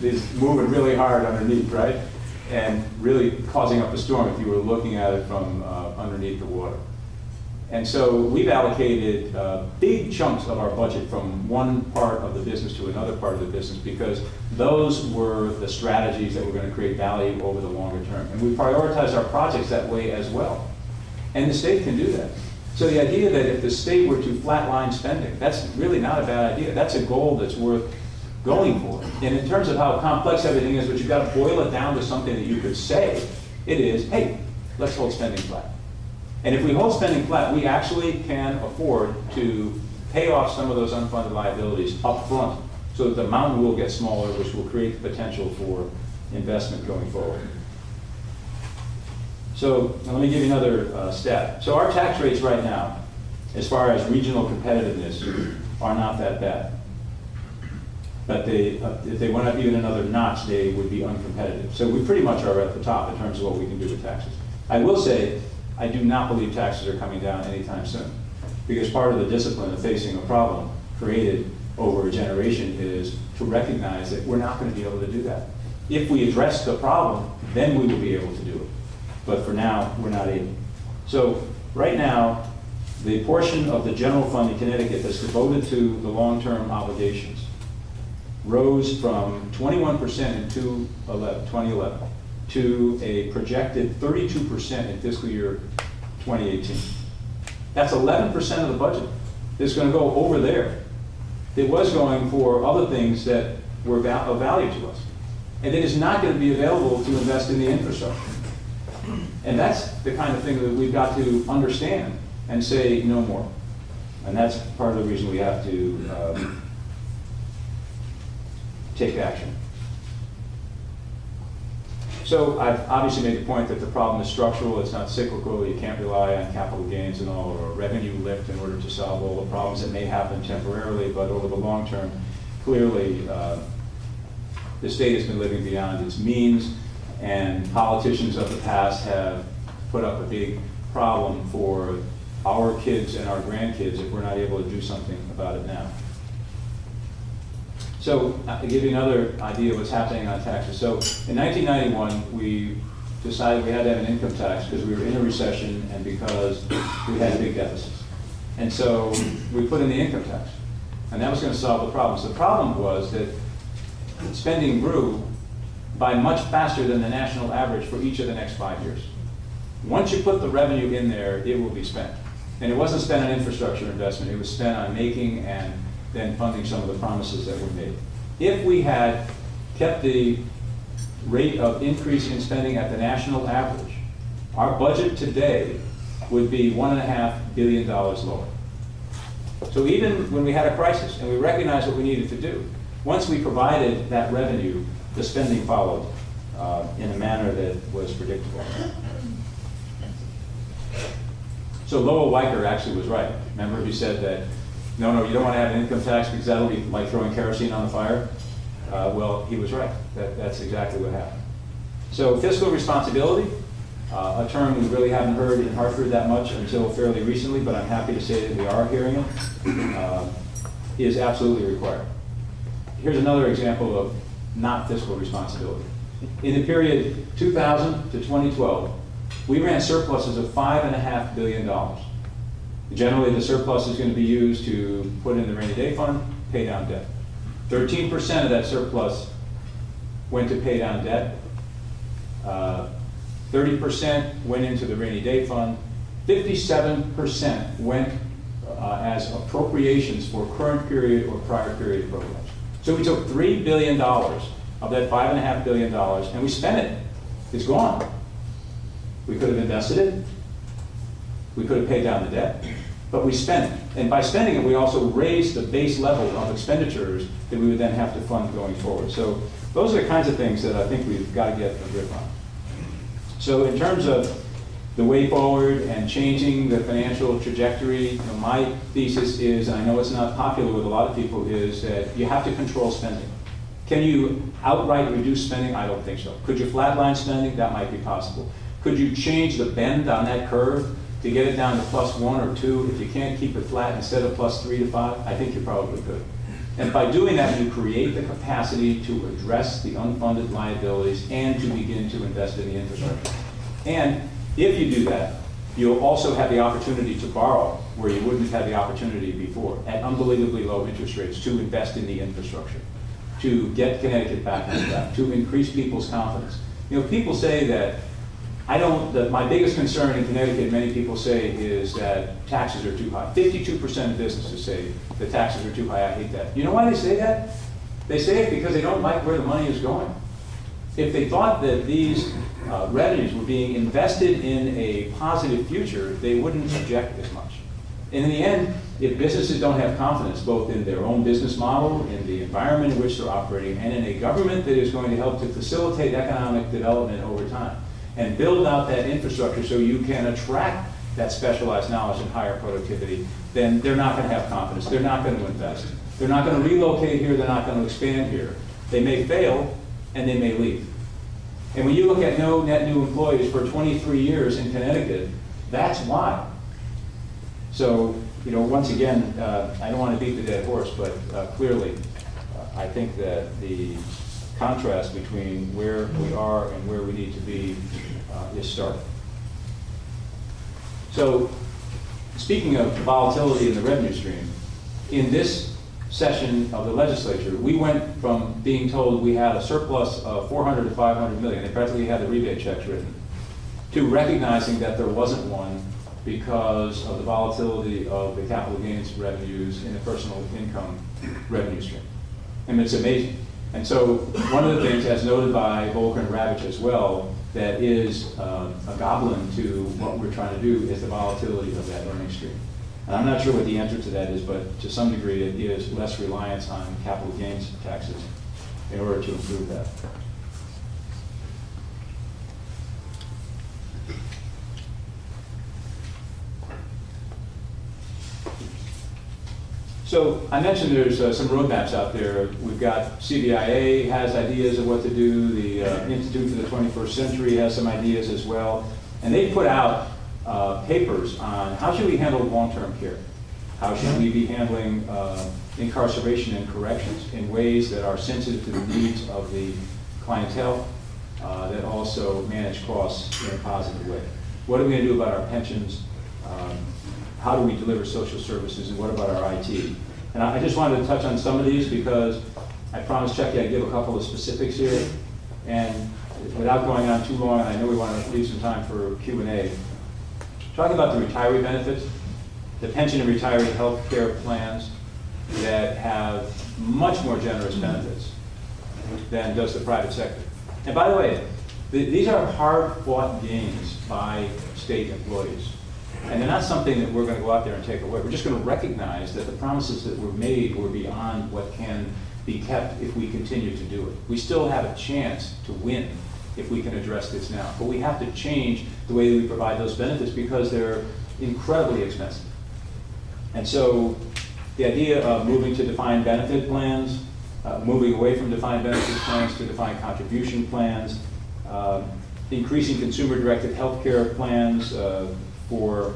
is moving really hard underneath, right? And really causing up a storm if you were looking at it from underneath the water. And so we've allocated big chunks of our budget from one part of the business to another part of the business because those were the strategies that were going to create value over the longer term. And we prioritized our projects that way as well. And the state can do that. So the idea that if the state were to flatline spending, that's really not a bad idea. That's a goal that's worth going for. And in terms of how complex everything is, but you've got to boil it down to something that you could say, it is, hey, let's hold spending flat. And if we hold spending flat, we actually can afford to pay off some of those unfunded liabilities up front so that the mountain will get smaller, which will create the potential for investment going forward. So now let me give you another stat. So our tax rates right now, as far as regional competitiveness, are not that bad. But if they went up even another notch, they would be uncompetitive. So we pretty much are at the top in terms of what we can do with taxes. I will say, I do not believe taxes are coming down anytime soon, because part of the discipline of facing a problem created over a generation is to recognize that we're not going to be able to do that. If we address the problem, then we will be able to do it. But for now, we're not able. So right now, the portion of the general fund in Connecticut that's devoted to the long-term obligations rose from 21% in 2011 to a projected 32% in fiscal year 2018. That's 11% of the budget that's going to go over there. It was going for other things that were of value to us. And it is not going to be available to invest in the infrastructure. And that's the kind of thing that we've got to understand and say no more. And that's part of the reason we have to take action. So I've obviously made the point that the problem is structural, it's not cyclical, you can't rely on capital gains and all, or revenue lift in order to solve all the problems that may happen temporarily, but over the long term, clearly the state has been living beyond its means, and politicians of the past have put up a big problem for our kids and our grandkids if we're not able to do something about it now. So to give you another idea of what's happening on taxes. So in 1991, we decided we had to have an income tax because we were in a recession and because we had big deficits. And so we put in the income tax. And that was going to solve the problem. So the problem was that spending grew by much faster than the national average for each of the next 5 years. Once you put the revenue in there, it will be spent. And it wasn't spent on infrastructure investment, it was spent on making and then funding some of the promises that were made. If we had kept the rate of increase in spending at the national average, our budget today would be $1.5 billion lower. So even when we had a crisis and we recognized what we needed to do, once we provided that revenue, the spending followed in a manner that was predictable. So Lowell Weicker actually was right. Remember he said that, no, you don't want to have an income tax because that'll be like throwing kerosene on the fire. Well, he was right. That's exactly what happened. So fiscal responsibility, a term we really haven't heard in Hartford that much until fairly recently, but I'm happy to say that we are hearing it, is absolutely required. Here's another example of not fiscal responsibility. In the period 2000 to 2012, we ran surpluses of $5.5 billion. Generally, the surplus is going to be used to put in the rainy day fund, pay down debt. 13% of that surplus went to pay down debt. 30% went into the rainy day fund. 57% went as appropriations for current period or prior period programs. So we took $3 billion of that $5.5 billion and we spent it. It's gone. We could have invested it. We could have paid down the debt, but we spent it. And by spending it, we also raised the base level of expenditures that we would then have to fund going forward. So those are the kinds of things that I think we've got to get a grip on. So in terms of the way forward and changing the financial trajectory, my thesis is, and I know it's not popular with a lot of people, is that you have to control spending. Can you outright reduce spending? I don't think so. Could you flatline spending? That might be possible. Could you change the bend on that curve to get it down to +1 or 2? If you can't keep it flat instead of +3 to 5, I think you probably could. And by doing that, you create the capacity to address the unfunded liabilities and to begin to invest in the infrastructure. And if you do that, you'll also have the opportunity to borrow where you wouldn't have had the opportunity before at unbelievably low interest rates to invest in the infrastructure, to get Connecticut back on track, to increase people's confidence. People say that my biggest concern in Connecticut, many people say, is that taxes are too high. 52% of businesses say the taxes are too high. I hate that. You know why they say that? They say it because they don't like where the money is going. If they thought that these revenues were being invested in a positive future, they wouldn't object as much. And in the end, if businesses don't have confidence, both in their own business model, in the environment in which they're operating, and in a government that is going to help to facilitate economic development over time, and build out that infrastructure so you can attract that specialized knowledge and higher productivity, then they're not going to have confidence. They're not going to invest. They're not going to relocate here. They're not going to expand here. They may fail, and they may leave. And when you look at no net new employees for 23 years in Connecticut, that's why. So, once again, I don't want to beat the dead horse, but clearly, I think that the contrast between where we are and where we need to be is stark. So, speaking of volatility in the revenue stream, in this session of the legislature, we went from being told we had a surplus of 400 to 500 million, and practically had the rebate checks written, to recognizing that there wasn't one because of the volatility of the capital gains revenues in the personal income revenue stream. And it's amazing. And so one of the things, as noted by Volker and Ravitch as well, that is a goblin to what we're trying to do is the volatility of that earnings stream. And I'm not sure what the answer to that is, but to some degree it is less reliance on capital gains taxes in order to improve that. So I mentioned there's some roadmaps out there. We've got CBIA has ideas of what to do. The Institute for the 21st Century has some ideas as well. And they put out papers on how should we handle long-term care? How should we be handling incarceration and corrections in ways that are sensitive to the needs of the clientele, that also manage costs in a positive way? What are we going to do about our pensions? How do we deliver social services, and what about our IT? And I just wanted to touch on some of these because I promised Chucky I'd give a couple of specifics here. And without going on too long, and I know we want to leave some time for Q&A, talking about the retiree benefits, the pension and retiree health care plans that have much more generous benefits than does the private sector. And by the way, these are hard-fought gains by state employees. And they're not something that we're going to go out there and take away. We're just going to recognize that the promises that were made were beyond what can be kept if we continue to do it. We still have a chance to win if we can address this now. But we have to change the way that we provide those benefits because they're incredibly expensive. And so the idea of moving to defined benefit plans, moving away from defined benefit plans to defined contribution plans, increasing consumer-directed health care plans, for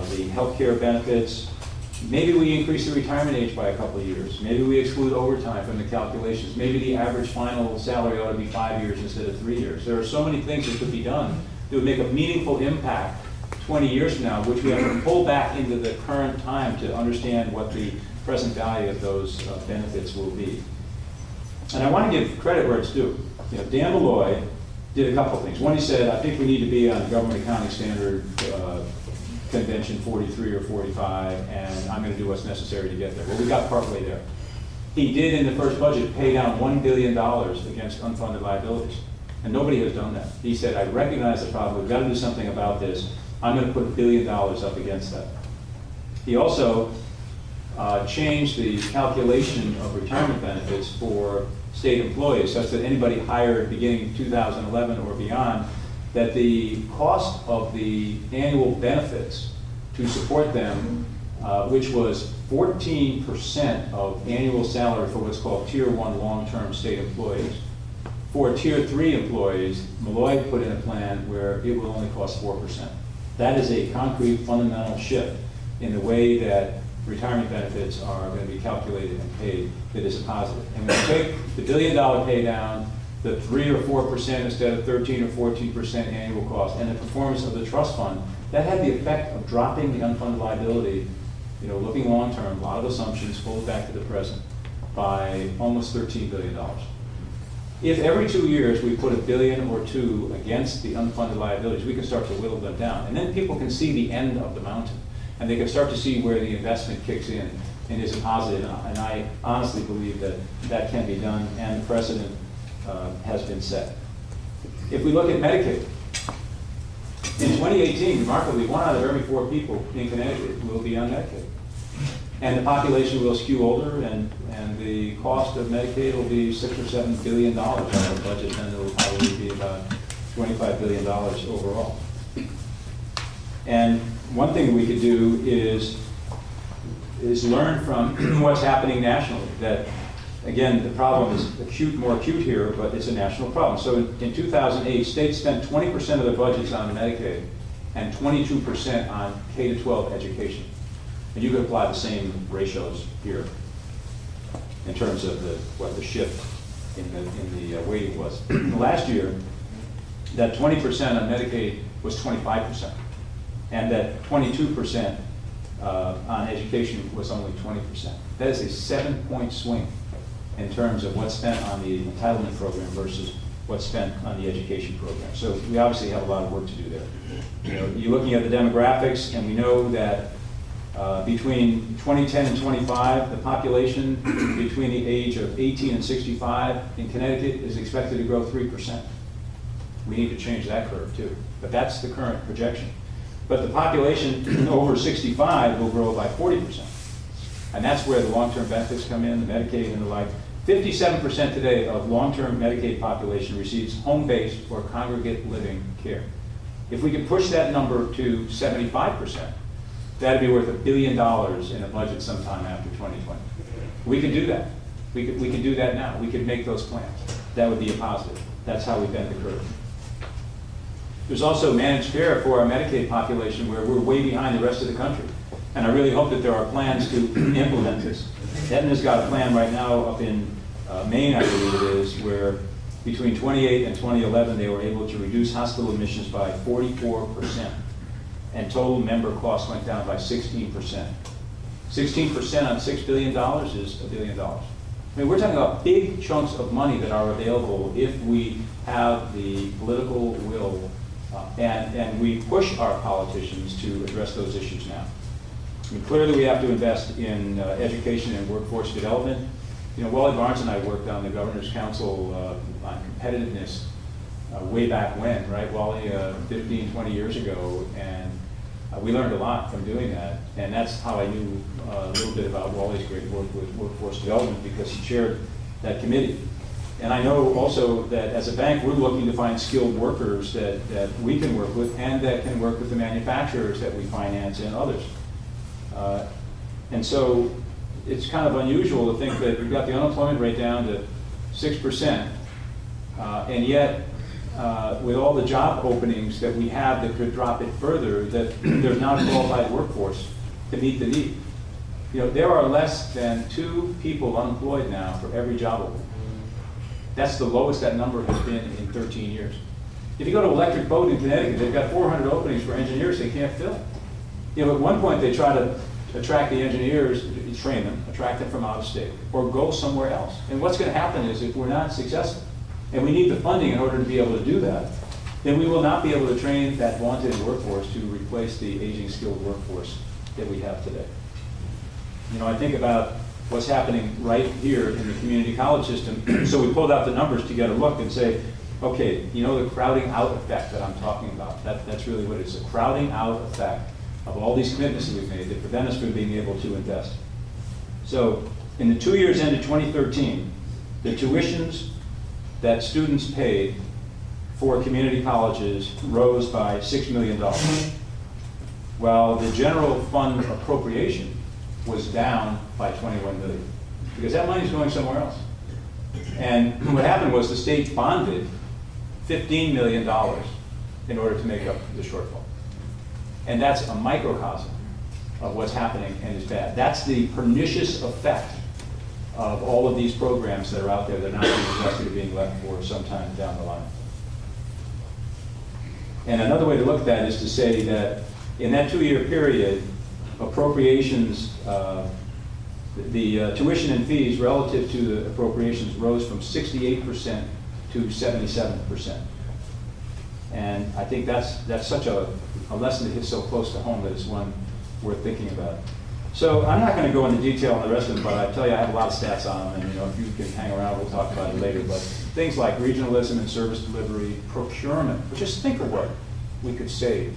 the health care benefits. Maybe we increase the retirement age by a couple of years. Maybe we exclude overtime from the calculations. Maybe the average final salary ought to be 5 years instead of 3 years. There are so many things that could be done that would make a meaningful impact 20 years from now, which we have to pull back into the current time to understand what the present value of those benefits will be. And I want to give credit where it's due. Dan Malloy did a couple of things. One, he said, I think we need to be on the Government Accounting Standard Convention 43 or 45, and I'm going to do what's necessary to get there. Well, we got partway there. He did, in the first budget, pay down $1 billion against unfunded liabilities, and nobody has done that. He said, I recognize the problem. We've got to do something about this. I'm going to put $1 billion up against that. He also changed the calculation of retirement benefits for state employees such that anybody hired beginning 2011 or beyond, that the cost of the annual benefits to support them, which was 14% of annual salary for what's called Tier 1 long-term state employees. For Tier 3 employees, Malloy put in a plan where it will only cost 4%. That is a concrete fundamental shift in the way that retirement benefits are going to be calculated and paid that is a positive. And when you take the $1 billion pay down, the 3 or 4% instead of 13 or 14% annual cost, and the performance of the trust fund, that had the effect of dropping the unfunded liability, looking long term, a lot of assumptions, pulled back to the present, by almost $13 billion. If every 2 years we put $1 billion or $2 billion against the unfunded liabilities, we can start to whittle them down. And then people can see the end of the mountain. And they can start to see where the investment kicks in and is a positive. And I honestly believe that that can be done, and the precedent has been set. If we look at Medicaid, In 2018, remarkably, 1 out of every 4 people in Connecticut will be on Medicaid. And the population will skew older, and the cost of Medicaid will be $6 or $7 billion out of the budget, and it will probably be about $25 billion overall. And one thing we could do is learn from what's happening nationally. That, again, the problem is more acute here, but it's a national problem. So in 2008, states spent 20% of their budgets on Medicaid and 22% on K-12 education. And you could apply the same ratios here in terms of what the shift in the weighting was. Last year, that 20% on Medicaid was 25%, and that 22% on education was only 20%. That is a 7-point swing in terms of what's spent on the entitlement program versus what's spent on the education program. So we obviously have a lot of work to do there. You're looking at the demographics, and we know that between 2010 and 25, the population between the age of 18 and 65 in Connecticut is expected to grow 3%. We need to change that curve too, but that's the current projection. But the population over 65 will grow by 40%. And that's where the long-term benefits come in, the Medicaid and the like. 57% today of long-term Medicaid population receives home-based or congregate living care. If we could push that number to 75%, that'd be worth $1 billion in a budget sometime after 2020. We could do that. We could do that now. We could make those plans. That would be a positive. That's how we bend the curve. There's also managed care for our Medicaid population where we're way behind the rest of the country. And I really hope that there are plans to implement this. Aetna's got a plan right now up in Maine, I believe it is, where between 2008 and 2011 they were able to reduce hospital admissions by 44%. And total member costs went down by 16%. 16% on $6 billion is $1 billion. I mean, we're talking about big chunks of money that are available if we have the political will and we push our politicians to address those issues now. I mean, clearly we have to invest in education and workforce development. Wally Barnes and I worked on the Governor's Council on competitiveness way back when, right, Wally, 15, 20 years ago, and we learned a lot from doing that, and that's how I knew a little bit about Wally's great work with workforce development, because he chaired that committee. And I know also that as a bank, we're looking to find skilled workers that we can work with and that can work with the manufacturers that we finance and others. And so it's kind of unusual to think that we've got the unemployment rate down to 6%, and yet with all the job openings that we have that could drop it further, that there's not a qualified workforce to meet the need. There are less than 2 people unemployed now for every job opening. That's the lowest that number has been in 13 years. If you go to Electric Boat in Connecticut, they've got 400 openings for engineers they can't fill. At one point they try to attract the engineers, train them, attract them from out of state, or go somewhere else. And what's going to happen is if we're not successful, and we need the funding in order to be able to do that, then we will not be able to train that vaunted workforce to replace the aging skilled workforce that we have today. I think about what's happening right here in the community college system. So we pulled out the numbers to get a look and say, okay, the crowding out effect that I'm talking about, that's really what it is, a crowding out effect of all these commitments that we've made that prevent us from being able to invest. So in the 2 years ended 2013, the tuitions that students paid for community colleges rose by $6 million, while the general fund appropriation was down by $21 million, because that money is going somewhere else. And what happened was the state bonded $15 million in order to make up the shortfall. And that's a microcosm of what's happening and is bad. That's the pernicious effect of all of these programs that are out there that are not being invested or being left for some time down the line. And another way to look at that is to say that in that 2-year period, appropriations, the tuition and fees relative to the appropriations rose from 68% to 77%. And I think that's such a lesson that hits so close to home that it's one worth thinking about. So I'm not going to go into detail on the rest of them, but I tell you I have a lot of stats on them, and if you can hang around, we'll talk about it later. But things like regionalism and service delivery, procurement, but just think of what we could save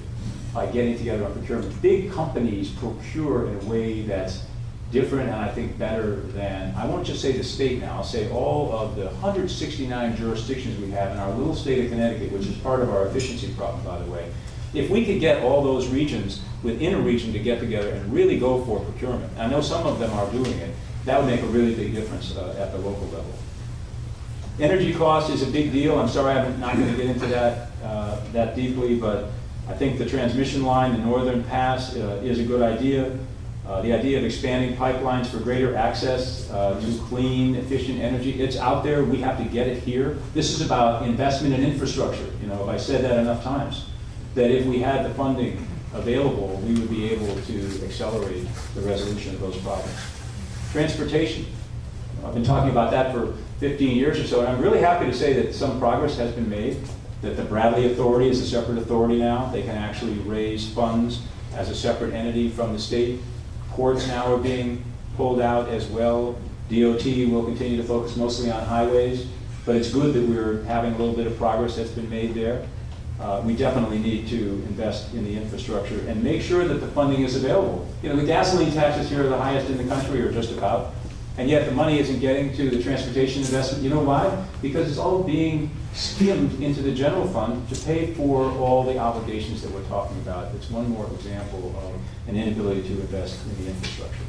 by getting together on procurement. Big companies procure in a way that's different and I think better than, I won't just say the state now, I'll say all of the 169 jurisdictions we have in our little state of Connecticut, which is part of our efficiency problem, by the way. If we could get all those regions within a region to get together and really go for procurement, I know some of them are doing it, that would make a really big difference at the local level. Energy cost is a big deal. I'm sorry I'm not going to get into that deeply, but I think the transmission line, the Northern Pass, is a good idea. The idea of expanding pipelines for greater access to clean, efficient energy, it's out there. We have to get it here. This is about investment in infrastructure. You know, if I said that enough times, that if we had the funding available, we would be able to accelerate the resolution of those problems. Transportation. I've been talking about that for 15 years or so, and I'm really happy to say that some progress has been made, that the Bradley Authority is a separate authority now. They can actually raise funds as a separate entity from the state. Ports now are being pulled out as well. DOT will continue to focus mostly on highways, but it's good that we're having a little bit of progress that's been made there. We definitely need to invest in the infrastructure and make sure that the funding is available. You know, the gasoline taxes here are the highest in the country, or just about, and yet the money isn't getting to the transportation investment. You know why? Because it's all being skimmed into the general fund to pay for all the obligations that we're talking about. It's one more example of an inability to invest in the infrastructure.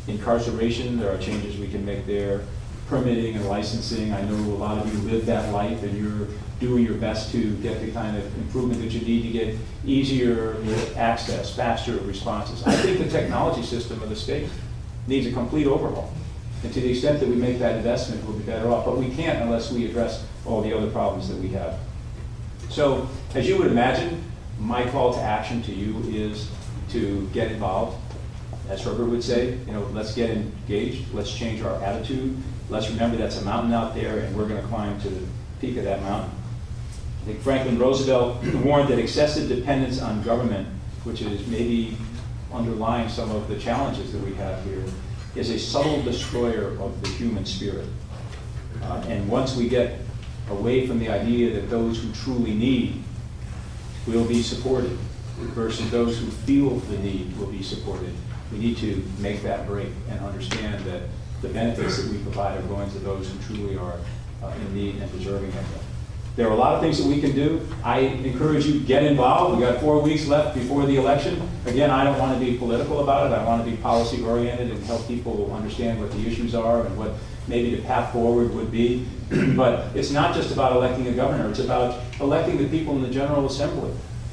Incarceration, there are changes we can make there. Permitting and licensing, I know a lot of you live that life and you're doing your best to get the kind of improvement that you need to get easier access, faster responses. I think the technology system of the state needs a complete overhaul. And to the extent that we make that investment, we'll be better off. But we can't unless we address all the other problems that we have. So, as you would imagine, my call to action to you is to get involved. As Herbert would say, you know, let's get engaged, let's change our attitude. Let's remember that's a mountain out there and we're going to climb to the peak of that mountain. I think Franklin Roosevelt warned that excessive dependence on government, which is maybe underlying some of the challenges that we have here, is a subtle destroyer of the human spirit. And once we get away from the idea that those who truly need will be supported versus those who feel the need will be supported, we need to make that break and understand that the benefits that we provide are going to those who truly are in need and deserving of them. There are a lot of things that we can do. I encourage you to get involved. We've got 4 weeks left before the election. Again, I don't want to be political about it. I want to be policy oriented and help people understand what the issues are and what maybe the path forward would be. But it's not just about electing a governor. It's about electing the people in the General Assembly.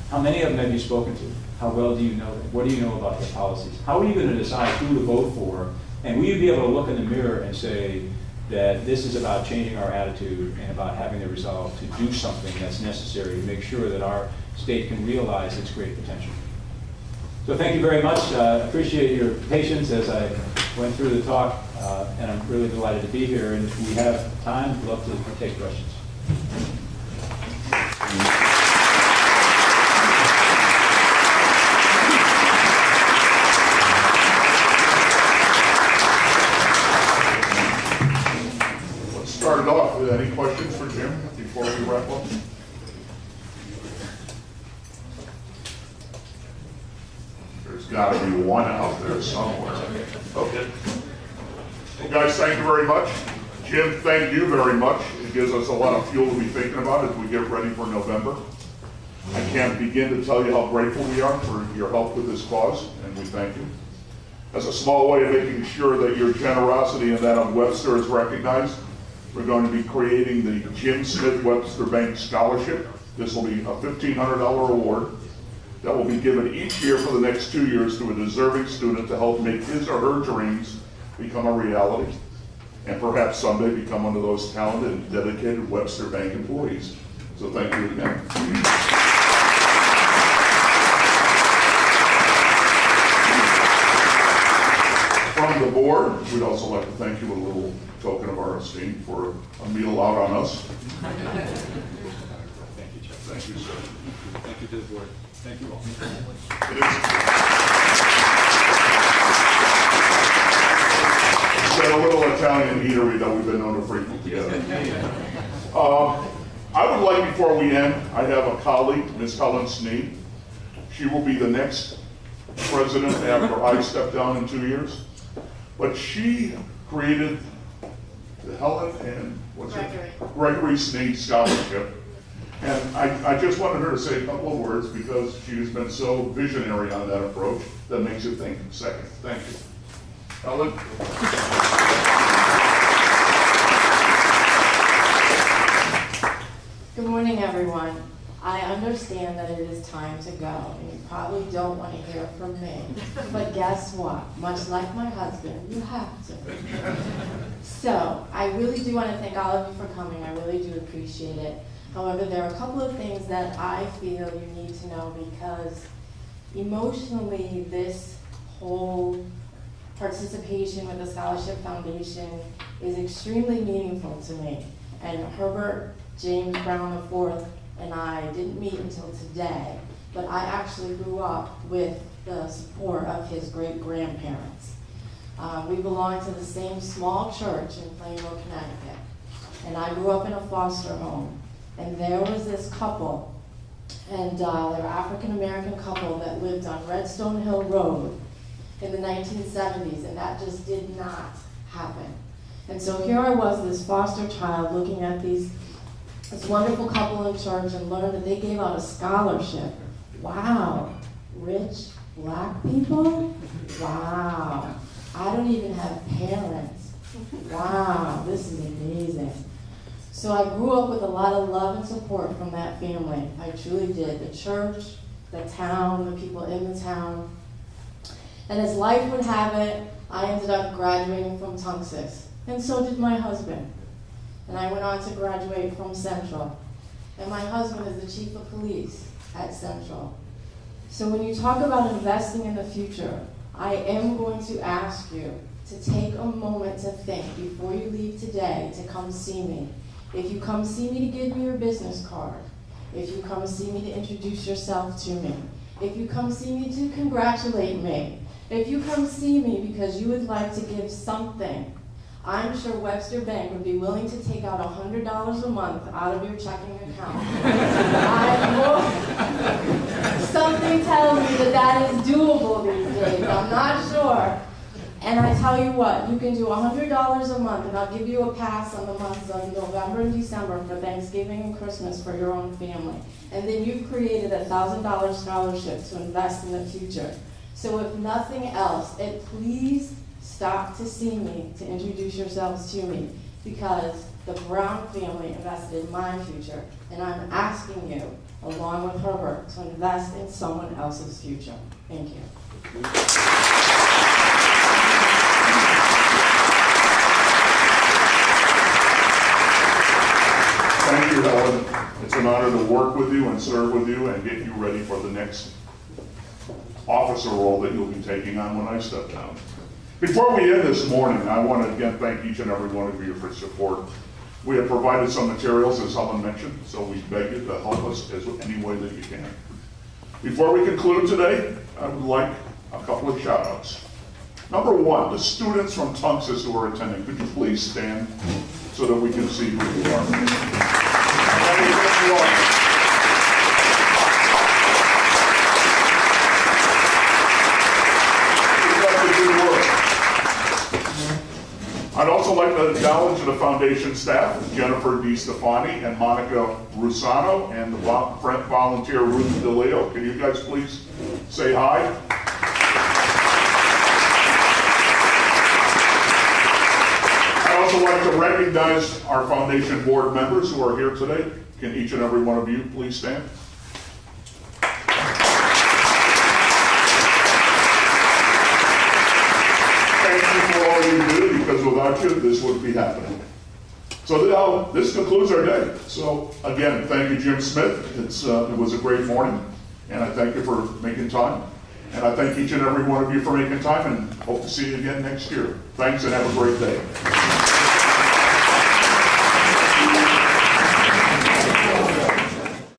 How many of them have you spoken to? How well do you know them? What do you know about their policies? How are you going to decide who to vote for? And will you be able to look in the mirror and say that this is about changing our attitude and about having the resolve to do something that's necessary to make sure that our state can realize its great potential. So thank you very much. Appreciate your patience as I went through the talk, and I'm really delighted to be here. And if we have time, I'd love to take questions. Started off with any questions for Jim before we wrap up? There's got to be one out there somewhere. Okay. Well, guys, thank you very much. Jim, thank you very much. It gives us a lot of fuel to be thinking about as we get ready for November. I can't begin to tell you how grateful we are for your help with this cause, and we thank you. As a small way of making sure that your generosity and that of Webster is recognized, we're going to be creating the Jim Smith Webster Bank Scholarship. This will be a $1,500 award that will be given each year for the next 2 years to a deserving student to help make his or her dreams become a reality, and perhaps someday become one of those talented and dedicated Webster Bank employees. So thank you again. From the board, we'd also like to thank you with a little token of our esteem for a meal out on us. Thank you, Chuck. Thank you, sir. Thank you to the board. Thank you all. It is. It's been a little Italian eatery that we've been known to frequent together. I would would like, before we end, I have a colleague, Ms. Helen Sneed. She will be the next president after I step down in 2 years. But she created the Helen and Gregory Sneed Scholarship. And I just wanted her to say a couple of words because she has been so visionary on that approach that makes you think a second. Thank you. Helen? Good morning, everyone. I understand that it is time to go, and you probably don't want to hear from me. But guess what? Much like my husband, you have to. So, I really do want to thank all of you for coming. I really do appreciate it. However, there are a couple of things that I feel you need to know because emotionally, this whole participation with the Scholarship Foundation is extremely meaningful to me. And Herbert James Brown IV and I didn't meet until today, but I actually grew up with the support of his great-grandparents. We belonged to the same small church in Plainville, Connecticut, and I grew up in a foster home. And there was this couple, and they're an African-American couple that lived on Redstone Hill Road in the 1970s, and that just did not happen. And so here I was, this foster child, looking at this wonderful couple in church and learned that they gave out a scholarship. Wow, rich black people? Wow, I don't even have parents. Wow, this is amazing. So I grew up with a lot of love and support from that family. I truly did. The church, the town, the people in the town. And as life would have it, I ended up graduating from Tunxis. And so did my husband. And I went on to graduate from Central. And my husband is the chief of police at Central. So when you talk about investing in the future, I am going to ask you to take a moment to think before you leave today to come see me. If you come see me to give me your business card, if you come see me to introduce yourself to me, if you come see me to congratulate me, if you come see me because you would like to give something, I'm sure Webster Bank would be willing to take out $100 a month out of your checking account. Something tells me that that is doable these days. I'm not sure. And I tell you what, you can do $100 a month, and I'll give you a pass on the months of November and December for Thanksgiving and Christmas for your own family. And then you've created a $1,000 scholarship to invest in the future. So if nothing else, please stop to see me, to introduce yourselves to me, because the Brown family invested in my future, and I'm asking you, along with Herbert, to invest in someone else's future. Thank you. Thank you, Helen. It's an honor to work with you and serve with you and get you ready for the next officer role that you'll be taking on when I step down. Before we end this morning, I want to again thank each and every one of you for support. We have provided some materials, as Helen mentioned, so we beg you to help us as any way that you can. Before we conclude today, I would like a couple of shout outs. Number one, the students from Tunxis who are attending, could you please stand so that we can see who you are? Thank you all. I'd also like to acknowledge the foundation staff, Jennifer DiStefani and Monica Rusano, and the volunteer Ruth DeLeo. Can you guys please say hi? I'd also like to recognize our foundation board members who are here today. Can each and every one of you please stand? Because without you, this wouldn't be happening. So now, this concludes our day. So again, thank you, Jim Smith. It was a great morning, and I thank you for making time. And I thank each and every one of you for making time, and hope to see you again next year. Thanks, and have a great day.